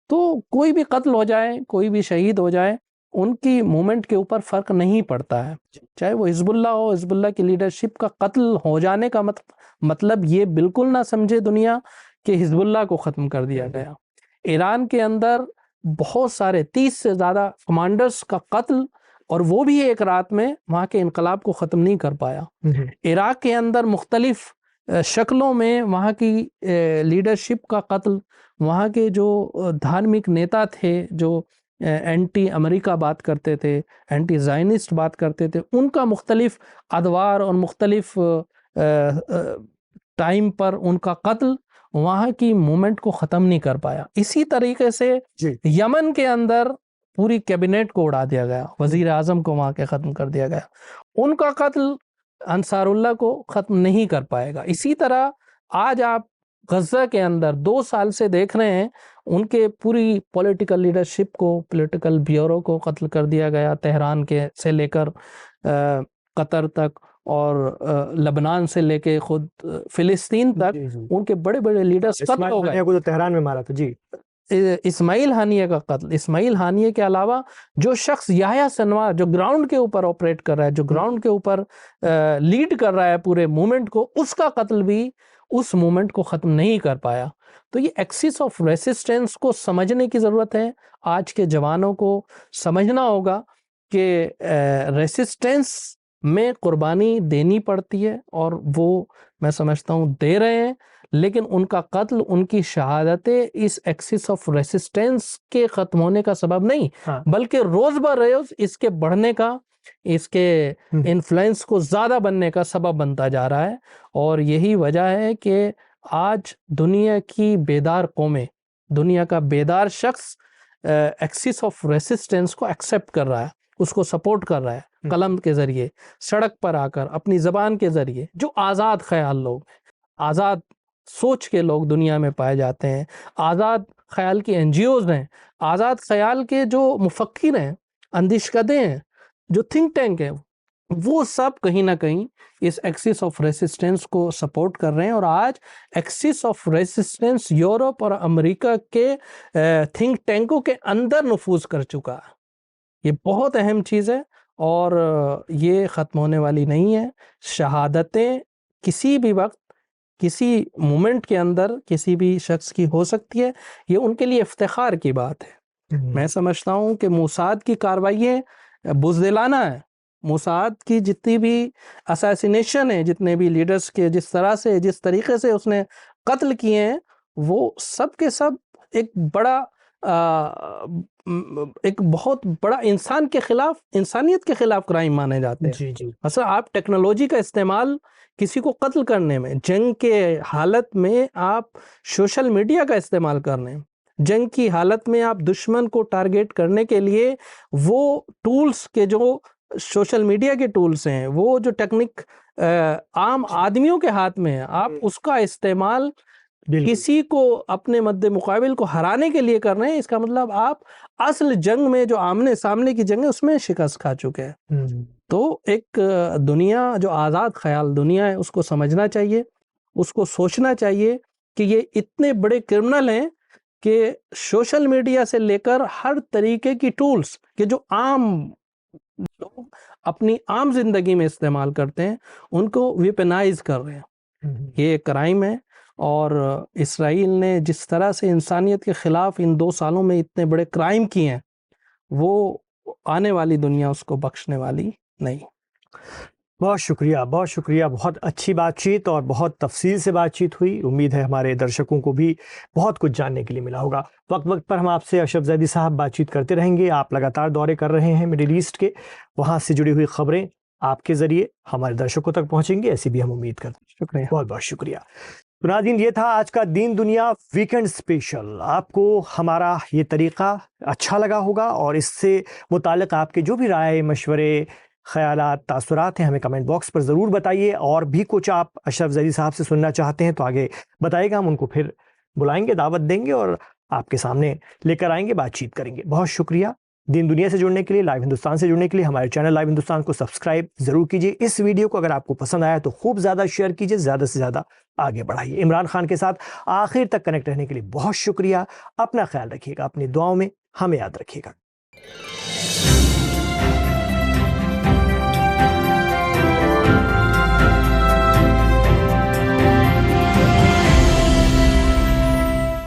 Speaker 2: तो कोई भी कत्ल हो जाए, कोई भी शहीद हो जाए, उनकी मूवमेंट के ऊपर फ़र्क नहीं पड़ता है। चाहे वो हिज़्बुल्लाह हो, हिज़्बुल्लाह की लीडरशिप का कत्ल हो जाने का मतलब ये बिल्कुल ना समझे दुनिया कि हिज़्बुल्लाह को ख़त्म कर दिया गया। ईरान के अंदर बहुत सारे 30 से ज़्यादा कमांडर्स का कत्ल, और वो भी एक रात में वहाँ के इनकलाब को ख़त्म नहीं कर पाया। इराक के अंदर मुख्तलिफ शक्लों में वहाँ की लीडरशिप का कत्ल, वहाँ के जो धार्मिक नेता थे, जो एंटी अमेरिका बात करते थे, एंटी ज़ायनिस्ट बात करते थे, उनका मुख्तलिफ अदवार और मुख्तलिफ टाइम पर उनका कत्ल वहाँ की मूवमेंट को ख़त्म नहीं कर पाया। इसी तरीके से यमन के अंदर पूरी कैबिनेट को उड़ा दिया गया, वजीर आजम को वहाँ के ख़त्म कर दिया गया। उनका कत्ल अंसारुल्लाह को ख़त्म नहीं कर पाएगा। इसी तरह आज आप गज़ा के अंदर 2 साल से देख रहे हैं, उनके पूरी पॉलिटिकल लीडरशिप को, पॉलिटिकल ब्यूरो को कत्ल कर दिया गया। तेहरान के से लेकर कतर तक और लबनान से लेके खुद फ़िलिस्तीन तक उनके बड़े-बड़े लीडर्स कत्ल हो गए।
Speaker 1: को तो तेहरान में मारा था जी।
Speaker 2: इस्माइल हानिया का कत्ल, इस्माइल हानिया के अलावा जो शख्स याह्या सिनवार जो ग्राउंड के ऊपर ऑपरेट कर रहा है, जो ग्राउंड के ऊपर लीड कर रहा है पूरे मूवमेंट को, उसका कत्ल भी उस मूवमेंट को ख़त्म नहीं कर पाया। तो ये एक्सिस ऑफ रेसिस्टेंस को समझने की ज़रूरत है। आज के जवानों को समझना होगा कि रेसिस्टेंस में कुर्बानी देनी पड़ती है, और वो मैं समझता हूँ दे रहे हैं, लेकिन उनका कत्ल, उनकी शहादतें इस एक्सिस ऑफ रेसिस्टेंस के ख़त्म होने का सबब नहीं, बल्कि रोज़ ब रोज़ इसके बढ़ने का, इसके इन्फ्लुएंस को ज़्यादा बनने का सबब बनता जा रहा है। और यही वजह है कि आज दुनिया की बेदार कौमें, दुनिया का बेदार शख्स एक्सिस ऑफ रेसिस्टेंस को एक्सेप्ट कर रहा है, उसको सपोर्ट कर रहा है, कलम के ज़रिए, सड़क पर आकर, अपनी ज़बान के ज़रिए। जो आज़ाद ख़याल लोग, आज़ाद सोच के लोग दुनिया में पाए जाते हैं, आज़ाद ख़याल की NGOs हैं, आज़ाद ख़याल के जो मुफ़क्किर हैं, अंदिशकदे हैं, जो थिंक टैंक हैं, वो सब कहीं ना कहीं इस एक्सिस ऑफ रेसिस्टेंस को सपोर्ट कर रहे हैं। और आज एक्सिस ऑफ रेसिस्टेंस यूरोप और अमेरिका के थिंक टैंकों के अंदर नफूज कर चुका है। ये बहुत अहम चीज़ है और ये ख़त्म होने वाली नहीं है। शहादतें किसी भी वक्त, किसी मोमेंट के अंदर किसी भी शख्स की हो सकती है। ये उनके लिए इफ्तिखार की बात है। मैं समझता हूँ कि मोसाद की कार्रवाइयाँ बुज़दिलाना है। मोसाद की जितनी भी असैसिनेशन है, जितने भी लीडर्स के जिस तरह से, जिस तरीके से उसने कत्ल किए हैं, वो सब के सब एक बड़ा एक बहुत बड़ा इंसान के खिलाफ, इंसानियत के खिलाफ क्राइम माने जाते हैं।
Speaker 1: जी जी।
Speaker 2: अच्छा, आप टेक्नोलॉजी का इस्तेमाल किसी को कत्ल करने में, जंग के हालत में आप सोशल मीडिया का इस्तेमाल कर रहे हैं, जंग की हालत में आप दुश्मन को टारगेट करने के लिए वो टूल्स के, जो सोशल मीडिया के टूल्स हैं, वो जो टेक्निक आम आदमियों के हाथ में है, आप उसका इस्तेमाल किसी को अपने मद्दे मुकाबिल को हराने के लिए कर रहे हैं। इसका मतलब आप असल जंग में, जो आमने सामने की जंग है, उसमें शिकस्त खा चुके हैं। तो एक दुनिया जो आज़ाद ख्याल दुनिया है, उसको समझना चाहिए, उसको सोचना चाहिए कि ये इतने बड़े क्रिमिनल हैं कि सोशल मीडिया से लेकर हर तरीके की टूल्स के जो आम लोग अपनी आम जिंदगी में इस्तेमाल करते हैं, उनको वेपनाइज कर रहे हैं। ये क्राइम है। और इसराइल ने जिस तरह से इंसानियत के ख़िलाफ़ इन 2 सालों में इतने बड़े क्राइम किए हैं, वो आने वाली दुनिया उसको बख्शने वाली नहीं।
Speaker 1: बहुत शुक्रिया, बहुत शुक्रिया। बहुत अच्छी बातचीत और बहुत तफसील से बातचीत हुई। उम्मीद है हमारे दर्शकों को भी बहुत कुछ जानने के लिए मिला होगा। वक्त वक्त पर हम आपसे अशरफ ज़ैदी साहब बातचीत करते रहेंगे। आप लगातार दौरे कर रहे हैं मिडिल ईस्ट के, वहाँ से जुड़ी हुई खबरें आपके ज़रिए हमारे दर्शकों तक पहुँचेंगी, ऐसी भी हम उम्मीद करते हैं।
Speaker 2: शुक्रिया,
Speaker 1: बहुत बहुत शुक्रिया। तो नाज़रीन, ये था आज का दीन दुनिया वीकेंड स्पेशल। आपको हमारा ये तरीक़ा अच्छा लगा होगा और इससे मुताल्लिक़ आपके जो भी राय, मशवरे, ख़यालात, तासुरात हैं, हमें कमेंट बॉक्स पर ज़रूर बताइए। और भी कुछ आप अशरफ ज़ैदी साहब से सुनना चाहते हैं तो आगे बताइएगा, हम उनको फिर बुलाएंगे, दावत देंगे और आपके सामने लेकर आएंगे, बातचीत करेंगे। बहुत शुक्रिया दीन दुनिया से जुड़ने के लिए, लाइव हिंदुस्तान से जुड़ने के लिए। हमारे चैनल लाइव हिंदुस्तान को सब्सक्राइब ज़रूर कीजिए। इस वीडियो को अगर आपको पसंद आया तो खूब ज़्यादा शेयर कीजिए, ज़्यादा से ज़्यादा आगे बढ़ाइए। इमरान खान के साथ आखिर तक कनेक्ट रहने के लिए बहुत शुक्रिया। अपना ख्याल रखिएगा, अपनी दुआओं में हमें याद रखिएगा।